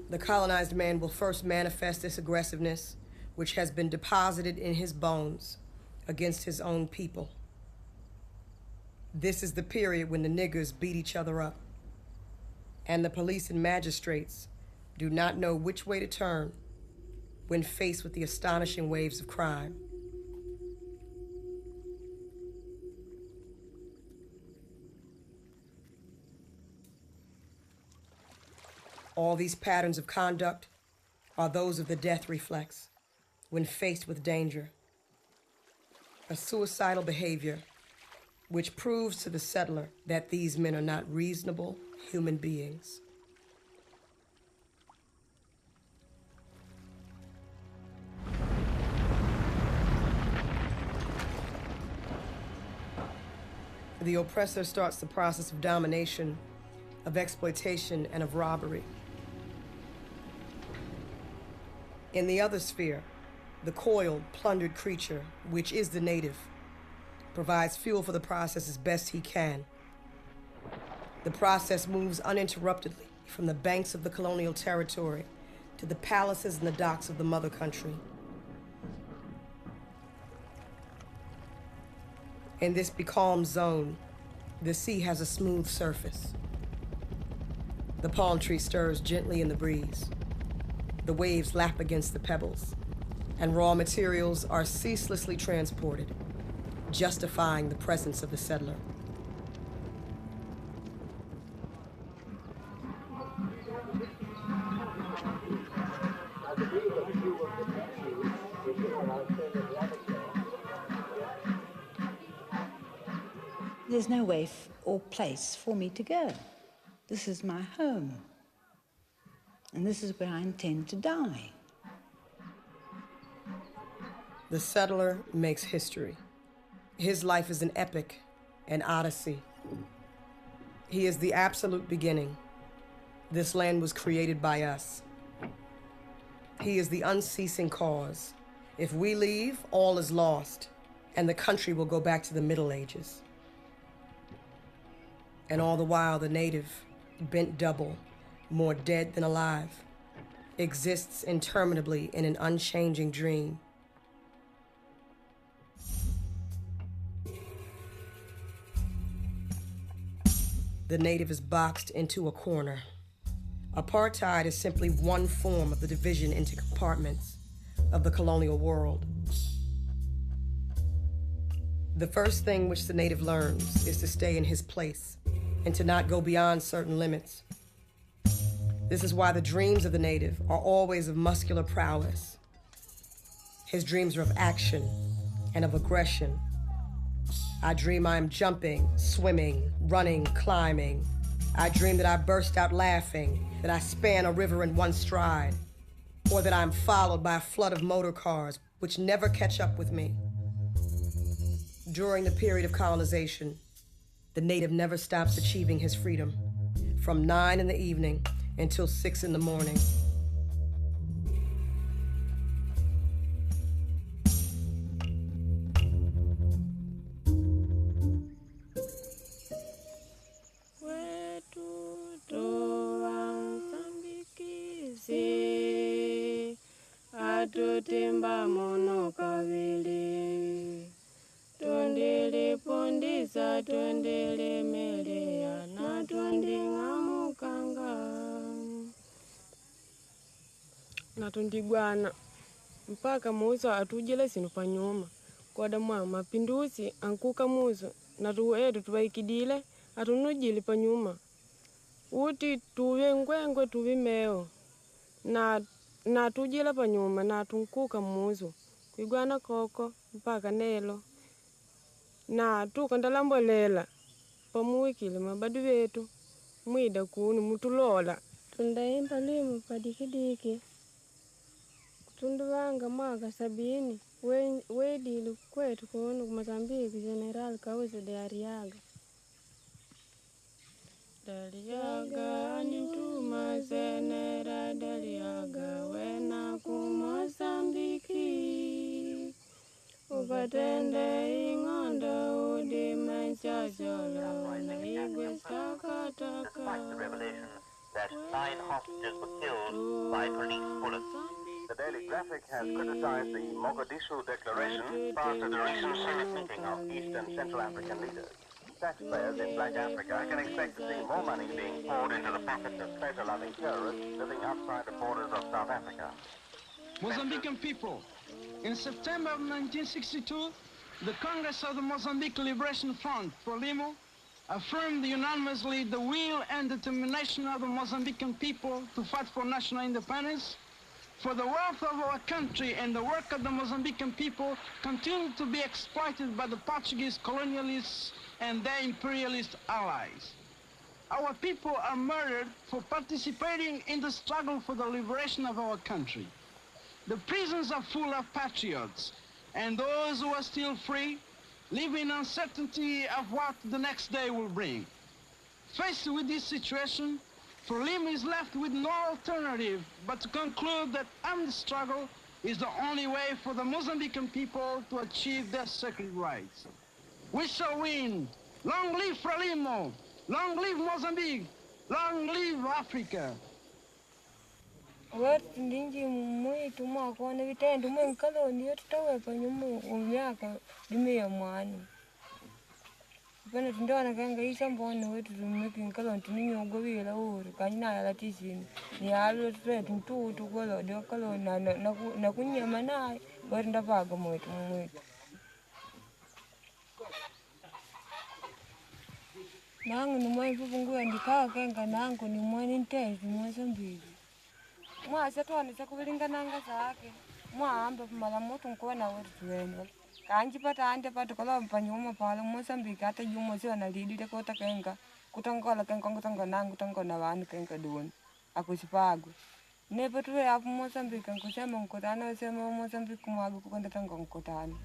C: The colonized man will first manifest this aggressiveness, which has been deposited in his bones, against his own people. This is the period when the niggers beat each other up, and the police and magistrates do not know which way to turn when faced with the astonishing waves of crime. All these patterns of conduct are those of the death reflex when faced with danger, a suicidal behavior which proves to the settler that these men are not reasonable human beings. The oppressor starts the process of domination, of exploitation, and of robbery. In the other sphere, the coiled, plundered creature, which is the native, provides fuel for the process as best he can. The process moves uninterruptedly from the banks of the colonial territory to the palaces and the docks of the mother country. In this becalmed zone, the sea has a smooth surface. The palm tree stirs gently in the breeze. The waves lap against the pebbles, and raw materials are ceaselessly transported, justifying the presence of the settler.
E: There's no way or place for me to go. This is my home, and this is where I intend to die.
C: The settler makes history. His life is an epic, an odyssey. He is the absolute beginning. This land was created by us. He is the unceasing cause. If we leave, all is lost, and the country will go back to the Middle Ages. And all the while, the native, bent double, more dead than alive, exists interminably in an unchanging dream. The native is boxed into a corner. Apartheid is simply one form of the division into compartments of the colonial world. The first thing which the native learns is to stay in his place and to not go beyond certain limits. This is why the dreams of the native are always of muscular prowess. His dreams are of action and of aggression. I dream I am jumping, swimming, running, climbing. I dream that I burst out laughing, that I span a river in one stride, or that I'm followed by a flood of motor cars which never catch up with me. During the period of colonization, the native never stops achieving his freedom, from 9 in the evening until 6 in the morning.
F: Atutimba mono kavili, tondele pondisa, tondele melea, na tondinga mukanga. Na tondigwana, mpaka muso atujele sinu panyuma. Kwa damwa mapinduzi ankuka muso, na tuwedu tuwaikidile, atunujili panyuma. Uti tuwe ngwengwe tuwe meo, na tujila panyuma na tunkuka muzo kuigwana koko mpaka nelo na tukandalambolela pamuwikile mabadu wetu mwida kunu mutulola tundaimba limu padikidiki tunduvanga mwaka 70 wedili kwetu kunu kumazambiki General Kauze de Arriaga Daliaga nituma senera Daliaga wena kumosambiki upatende ingonda udime chachola na igwe sakataka
G: that 9 hostages were killed by police bullets. The Daily Graphic has criticized the Mogadishu Declaration after the recent Senate meeting of East and Central African leaders. Taxpayers in Black Africa can expect to see more money being poured into the pockets of treasure-loving terrorists living outside the borders of South Africa.
H: Mozambican people, in September of 1962, the Congress of the Mozambique Liberation Front, Frelimo, affirmed unanimously the will and determination of the Mozambican people to fight for national independence, for the wealth of our country and the work of the Mozambican people continue to be exploited by the Portuguese colonialists and their imperialist allies. Our people are murdered for participating in the struggle for the liberation of our country. The prisons are full of patriots, and those who are still free live in uncertainty of what the next day will bring. Faced with this situation, Frelimo is left with no alternative but to conclude that armed struggle is the only way for the Mozambican people to achieve their sacred rights. We shall win! Long live Frelimo! Long live Mozambique! Long live Africa!
F: Watu ndinji mwitu mwakone vitendo mwenkaloni yetu taweka nyumu umyaka dumiya mwani. Pena tindona kanga isa mbone wetu tumiki nkaloni tininyogo wila uri kanyina ya latisini. Ni alu tuwetu mtutu kwelo dio kaloni na kunyama nae wetu ndapaga mwetu. Nangu ni mwani pupunguya ndikawa kenga nangu ni mwani ntezi mweza mbili. Mwase tuone sekubilingananga zake mwahamba pamala moto nkuona wetu tuwene kanji pata ande pata kola mpanyuma pala Mozambique ata yumo sio na lidile kota kenga kutangola kenga nangu tangona wanu kenga duoni akusipago nepo tuwe hapo Mozambique nkusema nkutana sema Mozambique mwago kukonda tango nkutana.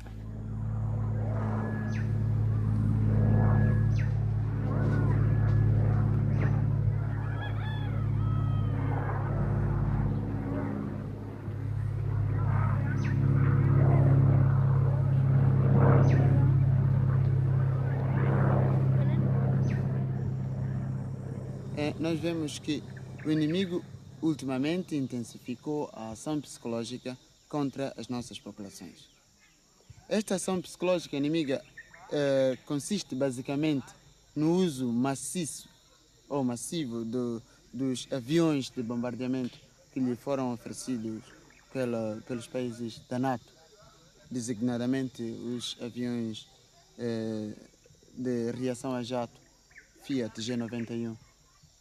I: Nós vemos que o inimigo ultimamente intensificou a ação psicológica contra as nossas populações. Esta ação psicológica inimiga consiste basicamente no uso maciço ou massivo dos aviões de bombardeamento que lhe foram oferecidos pelos países da NATO, designadamente os aviões de reação a jato Fiat G91,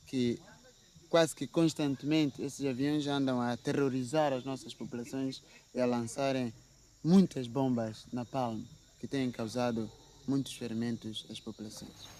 I: que quase que constantemente esses aviões andam a aterrorizar as nossas populações e a lançarem muitas bombas na palma, que têm causado muitos ferimentos às populações.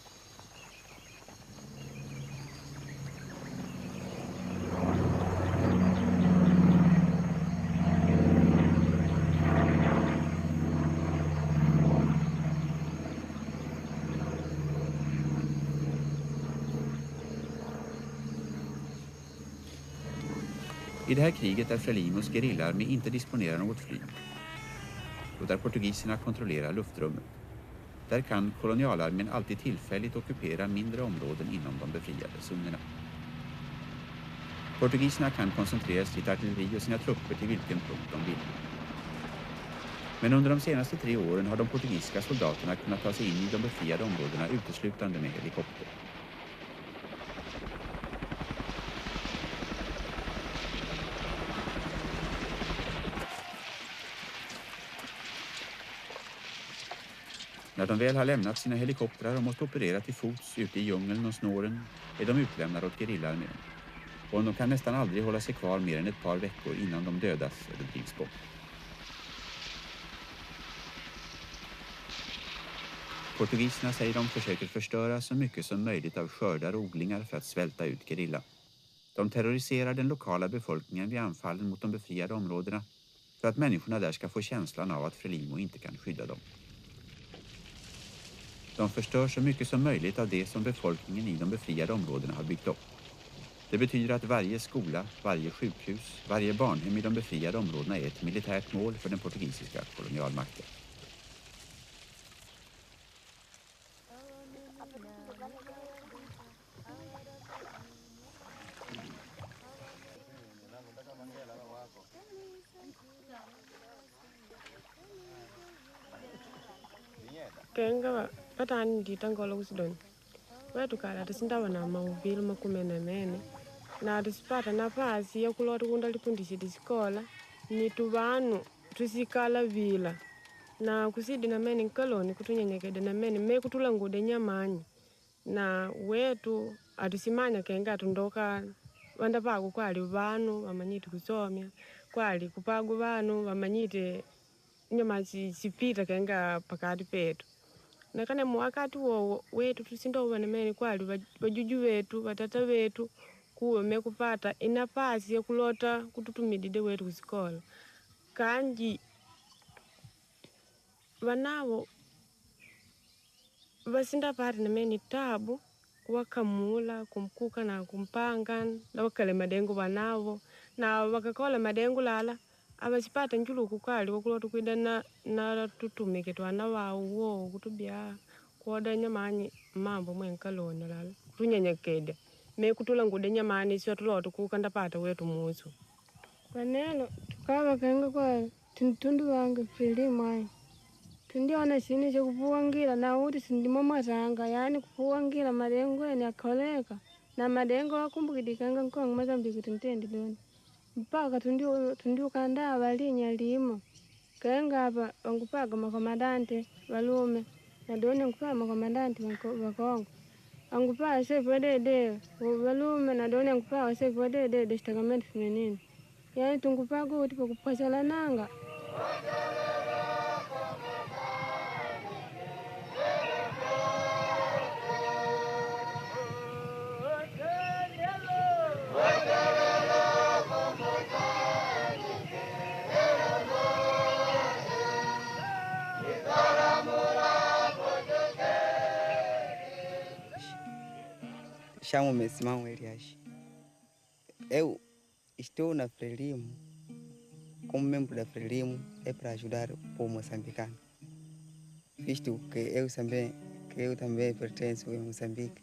L: I det här kriget där Frelimos gerillaarmé inte disponerar något flyg och där portugiserna kontrollerar luftrummet. Där kan kolonialarmén alltid tillfälligt ockupera mindre områden inom de befriade zonerna. Portugiserna kan koncentrera sitt artilleri och sina trupper till vilken punkt de vill. Men under de senaste 3 åren har de portugisiska soldaterna kunnat ta sig in i de befriade områdena uteslutande med helikopter. När de väl har lämnat sina helikoptrar och måste operera till fots ute i djungeln och snåren är de utlämnade åt gerillaarmén. Och de kan nästan aldrig hålla sig kvar mer än ett par veckor innan de dödas eller drivs bort. Portugiserna säger de försöker förstöra så mycket som möjligt av skördar och odlingar för att svälta ut gerilla. De terroriserar den lokala befolkningen vid anfallen mot de befriade områdena för att människorna där ska få känslan av att Frelimo inte kan skydda dem. De förstör så mycket som möjligt av det som befolkningen i de befriade områdena har byggt upp. Det betyder att varje skola, varje sjukhus, varje barnhem i de befriade områdena är ett militärt mål för den portugisiska kolonialmakten.
F: kenga patani ditangolo usidoni wetu kala tisindawa na maubili makumene mene na tisipata nafasi ya kulota kunda lipundishe disikola ni tuvanu tusikala vila na kusidi na mene nkaloni kutunyenyekede na mene me kutulangude nyamanyi na wetu atusimanya kenga atundoka wanda pagu kwali vanu wamanyite kusomya kwali kupagu vanu wamanyite nyama sipita kenga pakati petu na kana wakati wo wetu tusindowa na mene kwali wajuju wetu watata wetu kuwe mekupata inapasi ya kulota kututumidide wetu kusikola kanji wanavo wasinda pati na meni tabu wakamula kumkuka na kumpanga na wakale madengo wanavo na wakakola madengo lala abasipata njulu kukali wakulota kwida na tutumike twana wawo kutubya koda nyamanyi mambo mwenkalona lala tunyenyekede me kutulangude nyamani sio tulota kukanda pata wetu muzo
J: panelo tukava kenga kwa tundu wange filimai tundiona sini cha kupuwangira na uti sindimo mazanga yani kupuwangira madengo ene akoleka na madengo akumbukidikanga nkongo Mozambique tuntendi doni mpaka tundiu kanda walinya limo kenga hapa wangupaga makomandante walume na doni ngupaga makomandante wakongo angupaga sefu wadede walume na doni ngupaga sefu wadede destacamento feminino yani tungupaga uti pa kupasala nanga
K: Chamo-me Simão Elias. Eu estou na Frelimo, como membro da Frelimo, é para ajudar o povo moçambicano. Visto que eu também pertenço a Moçambique,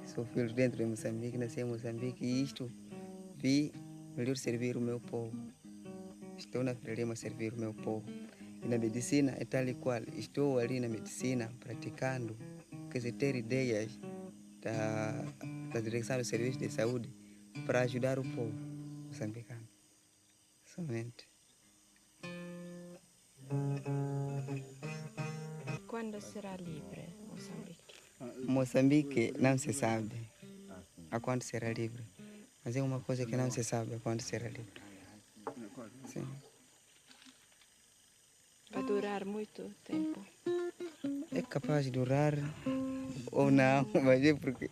K: sou filho dentro de Moçambique, nasci em Moçambique e isto vi melhor servir o meu povo. Estou na Frelimo a servir o meu povo. E na medicina é tal e qual, estou ali na medicina praticando, quer dizer, ter ideias da direção do serviço de saúde para ajudar o povo moçambicano. Somente.
D: Quando será livre Moçambique?
K: Moçambique não se sabe a quando será livre. Mas é uma coisa que não se sabe a quando será livre. Sim.
D: Vai durar muito tempo?
K: É capaz de durar ou não, mas é porque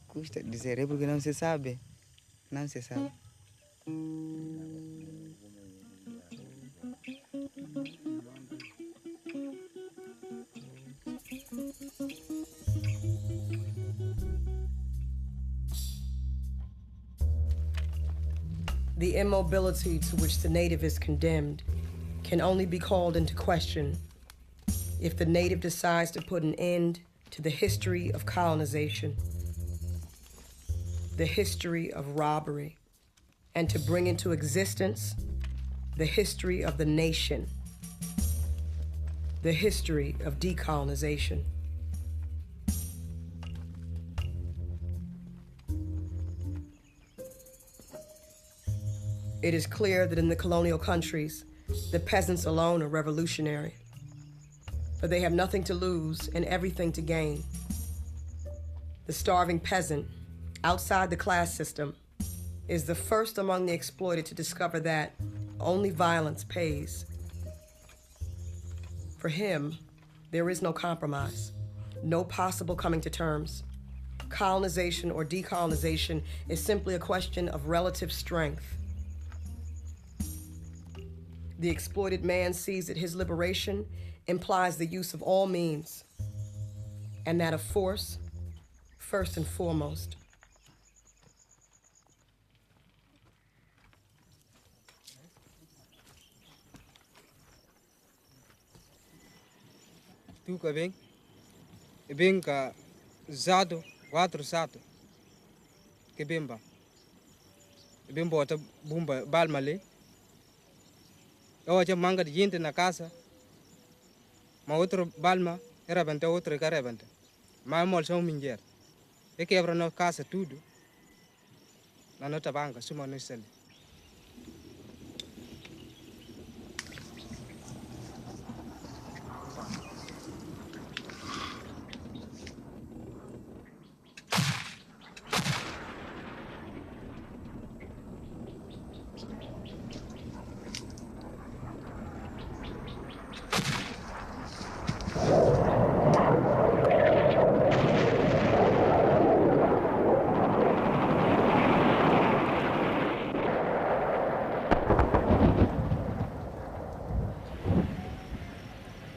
K: custa dizer, é porque não se sabe. Não se sabe.
C: The immobility to which the native is condemned can only be called into question if the native decides to put an end to the history of colonization, the history of robbery, and to bring into existence the history of the nation, the history of decolonization. It is clear that in the colonial countries, the peasants alone are revolutionary, but they have nothing to lose and everything to gain. The starving peasant, outside the class system, is the first among the exploited to discover that only violence pays. For him, there is no compromise, no possible coming to terms. Colonization or decolonization is simply a question of relative strength. The exploited man sees that his liberation implies the use of all means, and that of force, first and foremost.
M: Tu ka bem ka zado, 4 sato, que bemba bota bumba balmale. Eu já manga de gente na casa, Ma outro balma, era bante outro cara bante. Ma mol são minjer. E quebra na casa tudo. Na nota banca, suma no sel.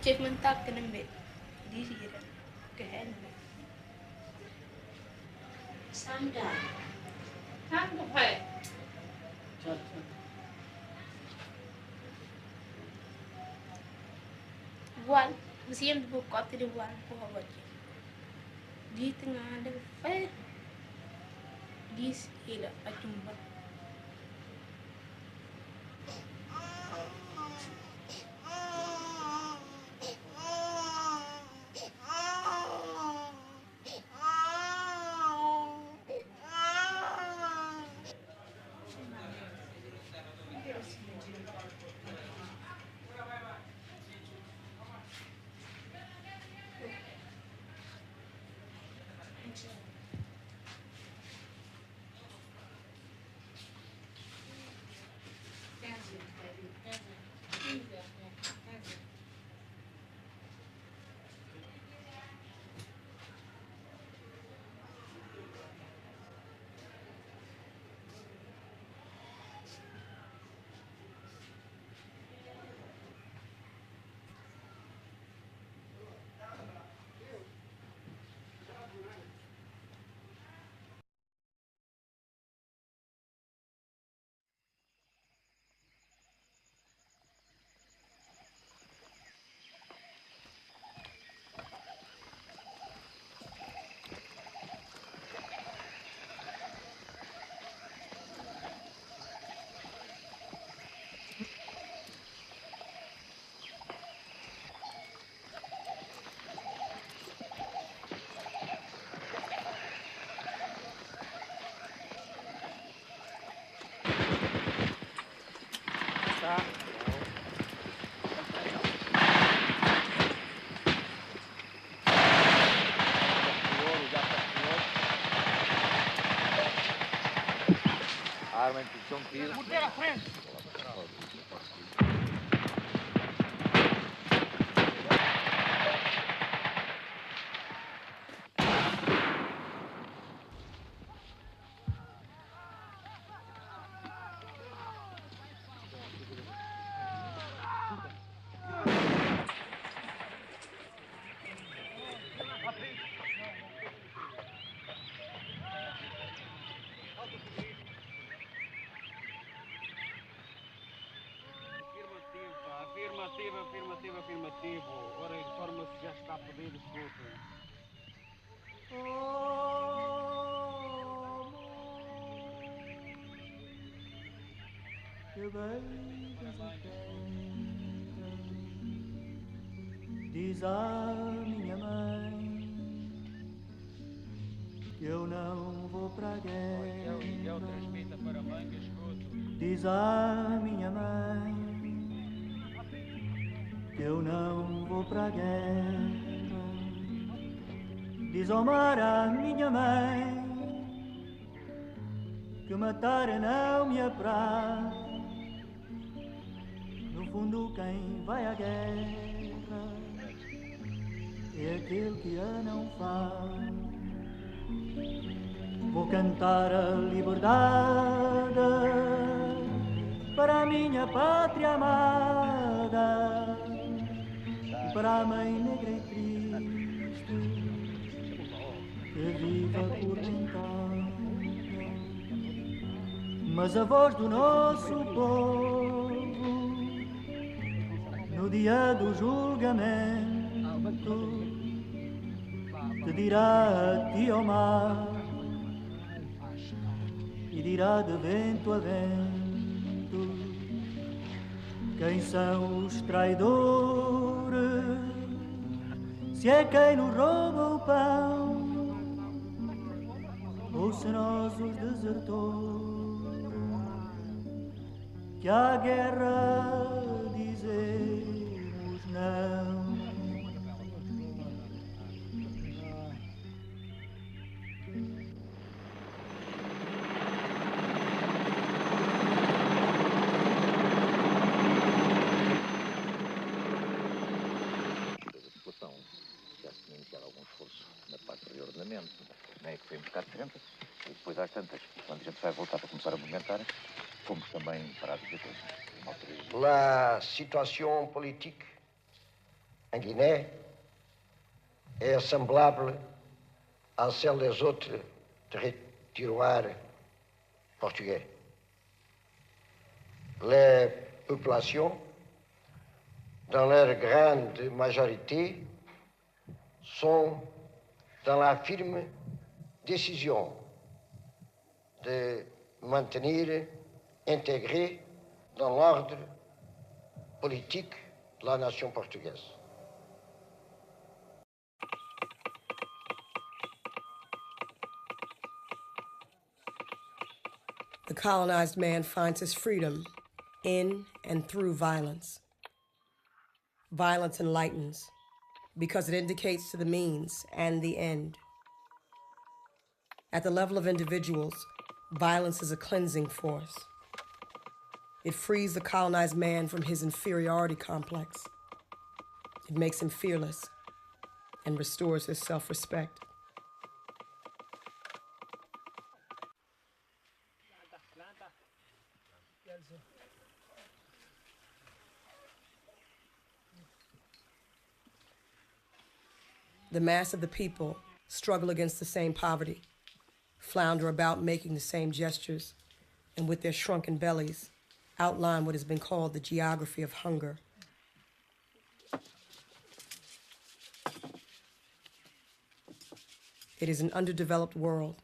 N: Cek mentak ke nembe di sira ke henbe samda tang ko phay wan musiem bu ko ti wan ko hawat di tengah de fay dis ila atumba
O: Arma em posição de tiro.
H: Morteiro à frente. Afirmativo. Ora, informa-se já está a pedir desculpa.
R: Que beijas a terra, diz a minha mãe que eu não vou para a guerra. Diz a minha mãe que eu não vou para a guerra. Diz ao mar a minha mãe que matar não me apraz. No fundo quem vai à guerra é aquele que a não faz. Vou cantar a liberdade para a minha pátria amada e para a mãe negra e triste que viva por tentar. Mas a voz do nosso povo no dia do julgamento te dirá a ti ao mar e dirá de vento a vento quem são os traidores se é quem nos rouba o pão, ou se nós os desertores, que à guerra dizemos não.
O: Né, que foi um bocado diferente, e depois às tantas, quando a gente vai voltar para começar a movimentar, fomos também parados de todos.
Q: La situation politique en Guinée est semblable à celle des autres territoires portugais. Les populations, dans leur grande majorité, sont dans la firme décision de maintenir intégré dans l'ordre politique de la nation portugaise.
C: The colonized man finds his freedom in and through violence. Violence enlightens because it indicates to the means and the end. At the level of individuals, violence is a cleansing force. It frees the colonized man from his inferiority complex. It makes him fearless and restores his self-respect. The mass of the people struggle against the same poverty, flounder about making the same gestures, and with their shrunken bellies, outline what has been called the geography of hunger. It is an underdeveloped world,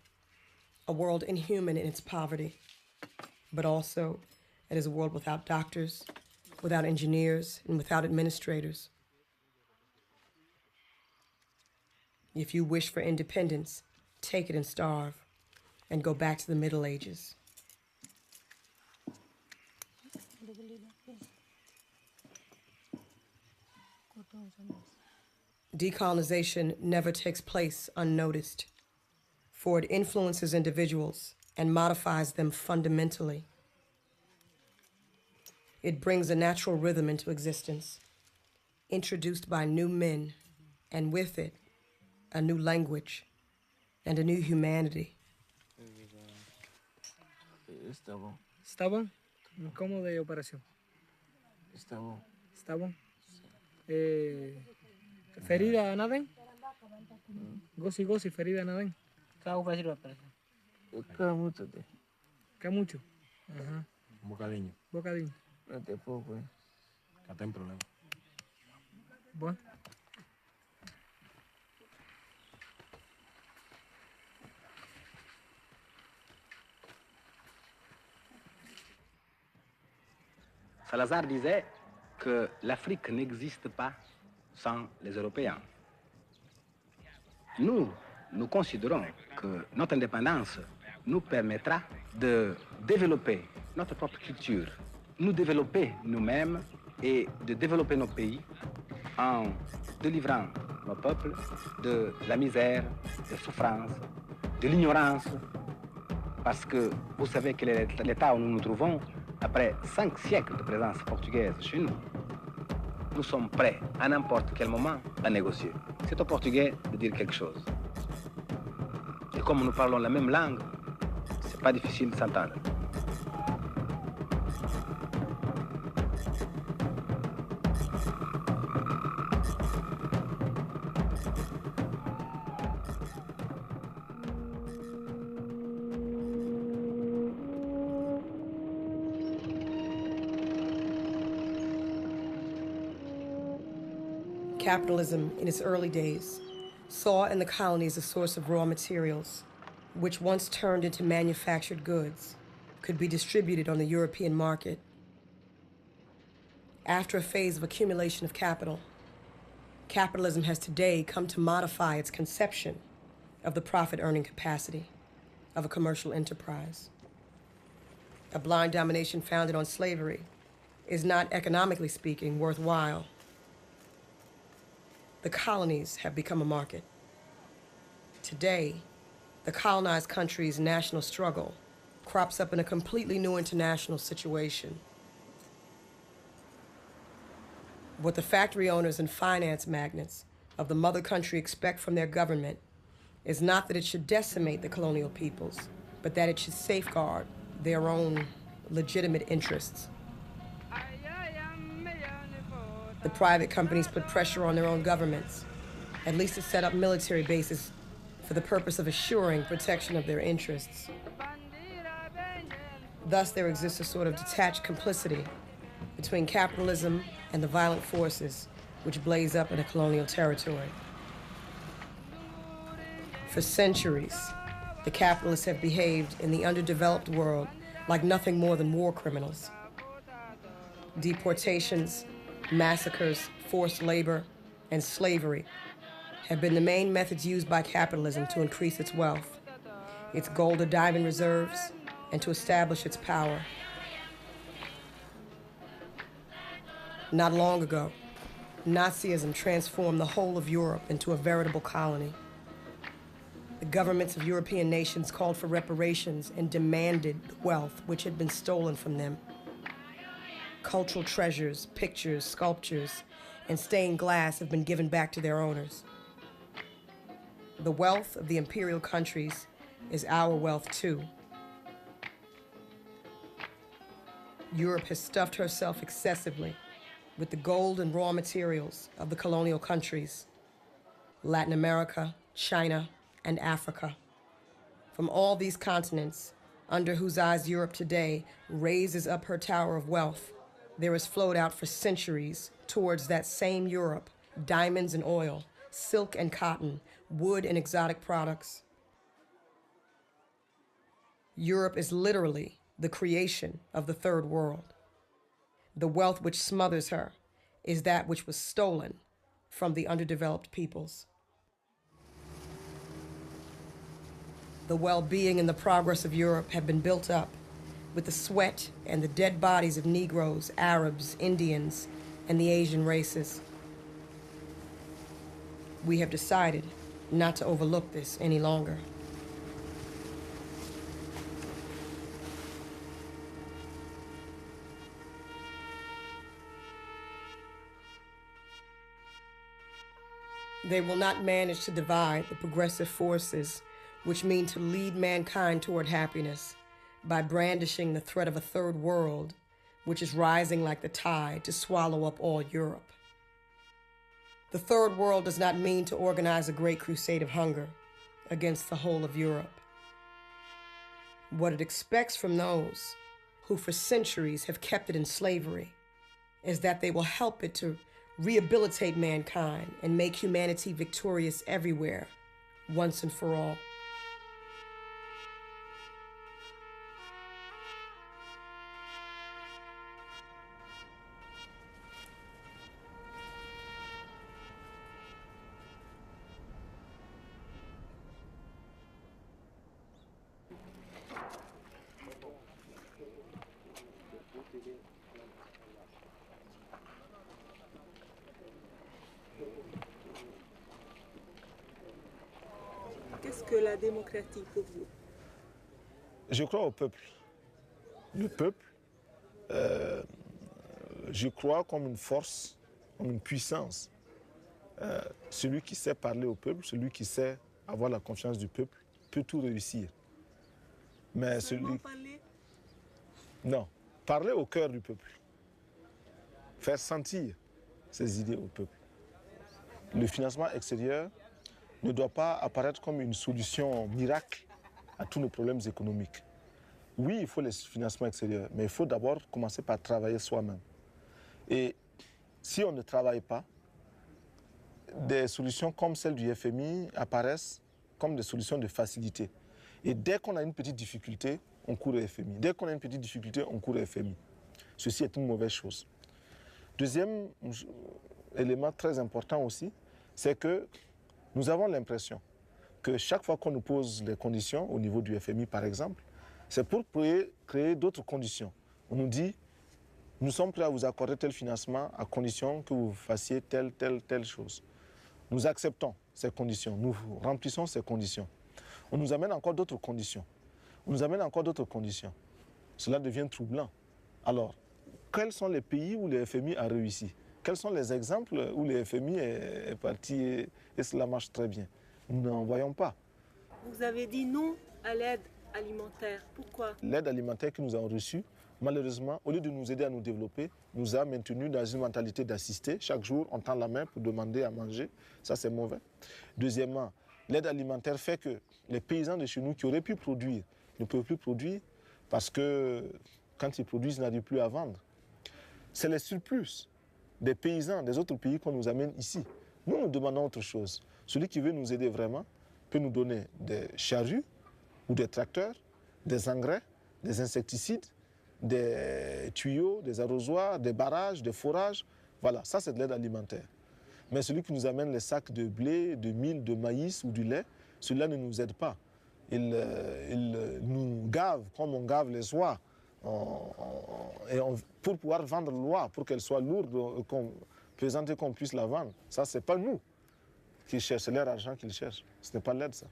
C: a world inhuman in its poverty, but also it is a world without doctors, without engineers, and without administrators. If you wish for independence, take it and starve, and go back to the Middle Ages. Decolonization never takes place unnoticed, for it influences individuals and modifies them fundamentally. It brings a natural rhythm into existence, introduced by new men, and with it, a new language and a new humanity.
M: Está bom. Está bom? Como de operação? Está bom. Está bom? Ferida nada? Gosi, ferida nada? Cá fazer a operação? Cá muito. Cá muito? Aham.
S: Um bocadinho.
M: Bocadinho.
S: Até pouco, hein? Cá tem problema.
M: Bom.
T: Salazar disait que l'Afrique n'existe pas sans les Européens. Nous considérons que notre indépendance nous permettra de développer notre propre culture, nous développer nous-mêmes et de développer nos pays en délivrant nos peuples de la misère, des souffrances, de l'ignorance. Parce que vous savez quel est l'état où nous nous trouvons après 5 siècles de présence portugaise chez nous. Nous sommes prêts à n'importe quel moment à négocier. C'est au Portugais de dire quelque chose. Et comme nous parlons la même langue, c'est pas difficile de s'entendre.
C: Capitalism, in its early days, saw in the colonies a source of raw materials, which once turned into manufactured goods, could be distributed on the European market. After a phase of accumulation of capital, Capitalism has today come to modify its conception of the profit-earning capacity of a commercial enterprise. A blind domination founded on slavery is not, economically speaking, worthwhile. The colonies have become a market. Today, the colonized country's national struggle crops up in a completely new international situation. What the factory owners and finance magnates of the mother country expect from their government is not that it should decimate the colonial peoples, but that it should safeguard their own legitimate interests. The private companies put pressure on their own governments, at least to set up military bases for the purpose of assuring protection of their interests. Thus, there exists a sort of detached complicity between capitalism and the violent forces which blaze up in a colonial territory. For centuries, the capitalists have behaved in the underdeveloped world like nothing more than war criminals. Deportations, massacres, forced labor, and slavery have been the main methods used by capitalism to increase its wealth, its gold or diamond reserves, and to establish its power. Not long ago, Nazism transformed the whole of Europe into a veritable colony. The governments of European nations called for reparations and demanded the wealth which had been stolen from them. Cultural treasures, pictures, sculptures, and stained glass have been given back to their owners. The wealth of the imperial countries is our wealth too. Europe has stuffed herself excessively with the gold and raw materials of the colonial countries, Latin America, China, and Africa. From all these continents, under whose eyes Europe today raises up her tower of wealth, there has flowed out for centuries towards that same Europe diamonds and oil, silk and cotton, wood and exotic products. Europe is literally the creation of the third world. The wealth which smothers her is that which was stolen from the underdeveloped peoples. The well-being and the progress of Europe have been built up with the sweat and the dead bodies of Negroes, Arabs, Indians, and the Asian races. We have decided not to overlook this any longer. They will not manage to divide the progressive forces which mean to lead mankind toward happiness by brandishing the threat of a third world which is rising like the tide to swallow up all Europe. The third world does not mean to organize a great crusade of hunger against the whole of Europe. What it expects from those who for centuries have kept it in slavery is that they will help it to rehabilitate mankind and make humanity victorious everywhere, once and for all.
U: Qu'est-ce que la démocratie pour vous?
V: Je crois au peuple. Le peuple, je crois comme une force, comme une puissance. Celui qui sait parler au peuple, celui qui sait avoir la confiance du peuple, peut tout réussir. Mais celui...
U: Parler?
V: Non, parler au cœur du peuple. Faire sentir ses idées au peuple. Le financement extérieur ne doit pas apparaître comme une solution miracle à tous nos problèmes économiques. Oui, il faut les financements extérieurs, mais il faut d'abord commencer par travailler soi-même. Et si on ne travaille pas, des solutions comme celle du FMI apparaissent comme des solutions de facilité. Et dès qu'on a une petite difficulté, on court au FMI. Dès qu'on a une petite difficulté, on court au FMI. Ceci est une mauvaise chose. Deuxième élément très important aussi, c'est que nous avons l'impression que chaque fois qu'on nous pose les conditions, au niveau du FMI par exemple, c'est pour créer d'autres conditions. On nous dit, nous sommes prêts à vous accorder tel financement à condition que vous fassiez telle chose. Nous acceptons ces conditions, nous remplissons ces conditions. On nous amène encore d'autres conditions. On nous amène encore d'autres conditions. Cela devient troublant. Alors, quels sont les pays où le FMI a réussi? Quels sont les exemples où le FMI est parti et cela marche très bien? Nous n'en voyons pas.
U: Vous avez dit non à l'aide alimentaire. Pourquoi?
V: L'aide alimentaire que nous avons reçue, malheureusement, au lieu de nous aider à nous développer, nous a maintenus dans une mentalité d'assister. Chaque jour, on tend la main pour demander à manger. Ça, c'est mauvais. Deuxièmement, l'aide alimentaire fait que les paysans de chez nous qui auraient pu produire ne peuvent plus produire parce que quand ils produisent, ils n'arrivent plus à vendre. C'est les surplus des paysans des autres pays qu'on nous amène ici. Nous, nous demandons autre chose. Celui qui veut nous aider vraiment peut nous donner des charrues ou des tracteurs, des engrais, des insecticides, des tuyaux, des arrosoirs, des barrages, des forages. Voilà, ça c'est de l'aide alimentaire. Mais celui qui nous amène les sacs de blé, de mil, de maïs ou du lait, celui-là ne nous aide pas. Il nous gave comme on gave les oies pour pouvoir vendre l'oie, pour qu'elle soit lourde, pesante et qu'on puisse la vendre. Ça, ce n'est pas nous qui cherchent, c'est leur argent qu'ils cherchent. Ce n'est pas l'aide, ça.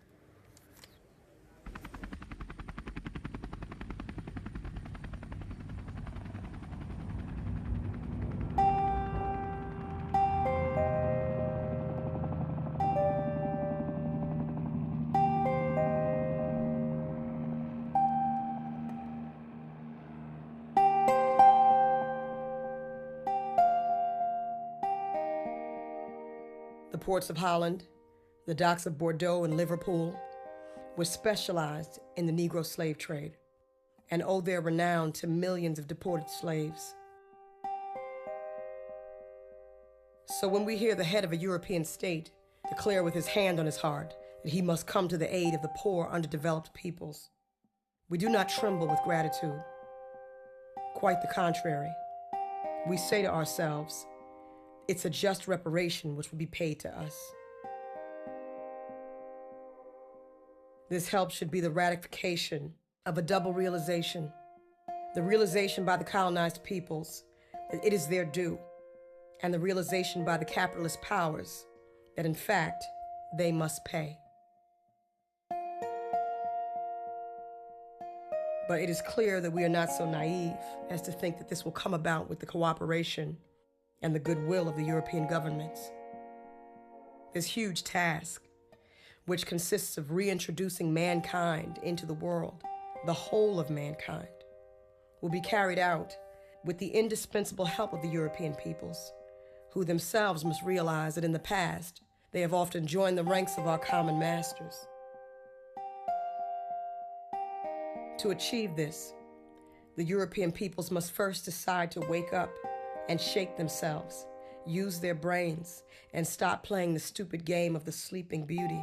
C: The ports of Holland, the docks of Bordeaux and Liverpool were specialized in the Negro slave trade and owe their renown to millions of deported slaves. So when we hear the head of a European state declare with his hand on his heart that he must come to the aid of the poor, underdeveloped peoples, we do not tremble with gratitude. Quite the contrary. We say to ourselves, it's a just reparation which will be paid to us. This help should be the ratification of a double realization. The realization by the colonized peoples that it is their due, and the realization by the capitalist powers that in fact they must pay. But it is clear that we are not so naive as to think that this will come about with the cooperation and the goodwill of the European governments. This huge task, which consists of reintroducing mankind into the world, the whole of mankind, will be carried out with the indispensable help of the European peoples, who themselves must realize that in the past, they have often joined the ranks of our common masters. To achieve this, the European peoples must first decide to wake up and shake themselves, use their brains, and stop playing the stupid game of the sleeping beauty.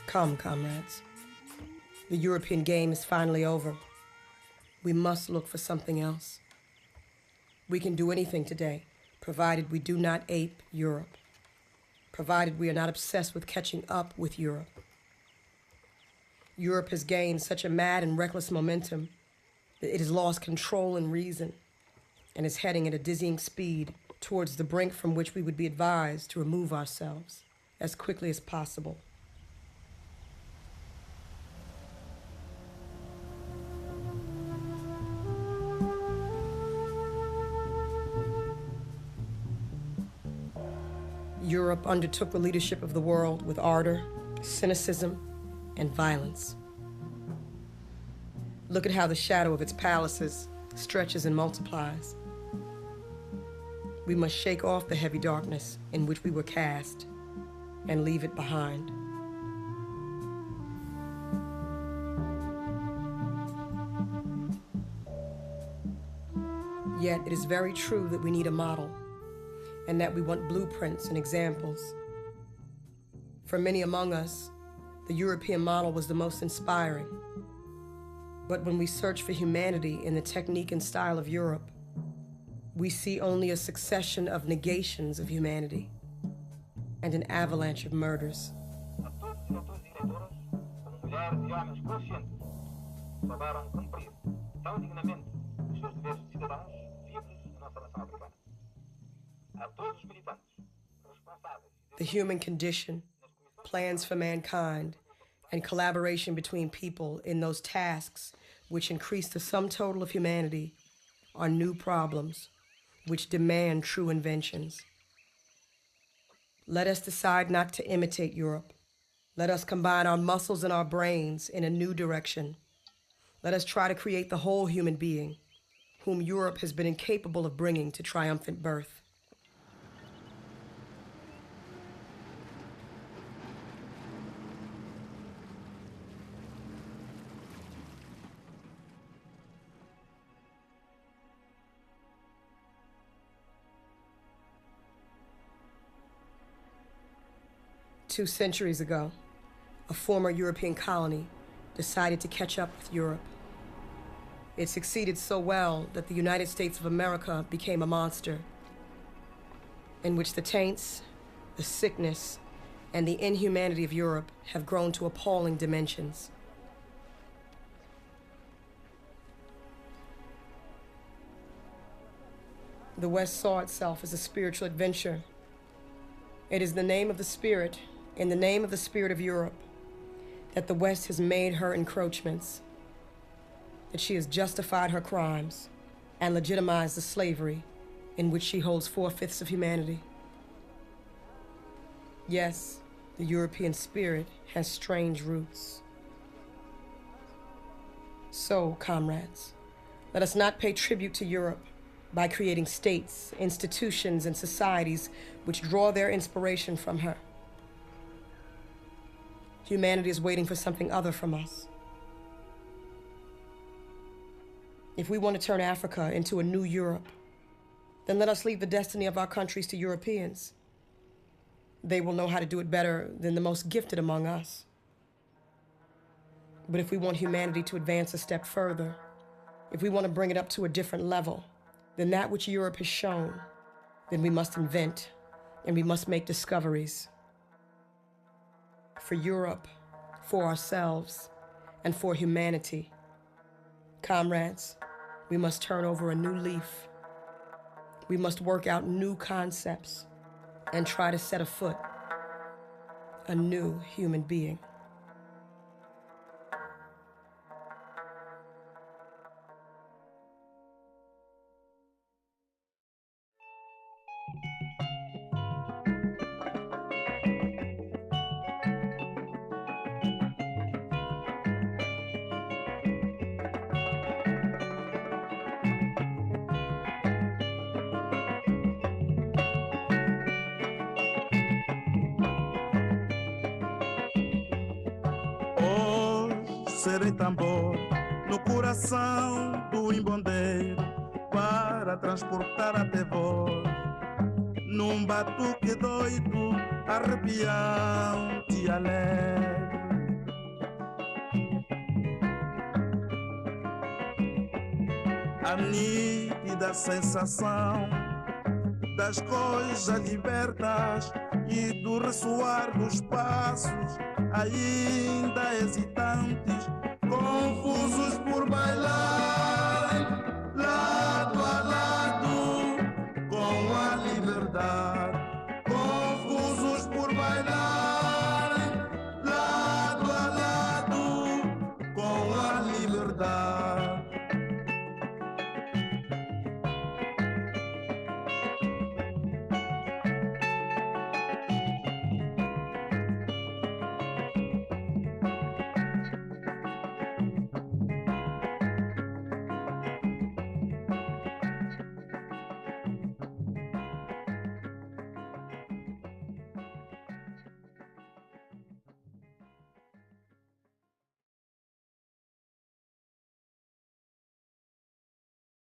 C: Come, comrades. The European game is finally over. We must look for something else. We can do anything today, provided we do not ape Europe, provided we are not obsessed with catching up with Europe. Europe has gained such a mad and reckless momentum that it has lost control and reason and is heading at a dizzying speed towards the brink from which we would be advised to remove ourselves as quickly as possible. Europe undertook the leadership of the world with ardor, cynicism, and violence. Look at how the shadow of its palaces stretches and multiplies. We must shake off the heavy darkness in which we were cast and leave it behind. Yet it is very true that we need a model and that we want blueprints and examples. For many among us, the European model was the most inspiring. But when we search for humanity in the technique and style of Europe, we see only a succession of negations of humanity and an avalanche of murders. The human condition, plans for mankind, and collaboration between people in those tasks which increase the sum total of humanity are new problems which demand true inventions. Let us decide not to imitate Europe. Let us combine our muscles and our brains in a new direction. Let us try to create the whole human being, whom Europe has been incapable of bringing to triumphant birth. Two centuries ago, a former European colony decided to catch up with Europe. It succeeded so well that the United States of America became a monster, in which the taints, the sickness, and the inhumanity of Europe have grown to appalling dimensions. The West saw itself as a spiritual adventure. It is the name of the Spirit, in the name of the Spirit of Europe, that the West has made her encroachments, that she has justified her crimes and legitimized the slavery in which she holds 4/5 of humanity. Yes, the European spirit has strange roots. So, comrades, let us not pay tribute to Europe by creating states, institutions, and societies which draw their inspiration from her. Humanity is waiting for something other from us. If we want to turn Africa into a new Europe, then let us leave the destiny of our countries to Europeans. They will know how to do it better than the most gifted among us. But if we want humanity to advance a step further, if we want to bring it up to a different level than that which Europe has shown, then we must invent and we must make discoveries. For Europe, for ourselves, and for humanity. Comrades, we must turn over a new leaf. We must work out new concepts and try to set afoot a new human being.
A: Serei tambor no coração do embondeiro para transportar até vós num batuque doido, arrepiante e alegre. A nítida sensação das coisas libertas e do ressoar dos passos ainda hesitantes, confusos por bailar lado a lado com a liberdade, confusos por bailar lado a lado com a liberdade.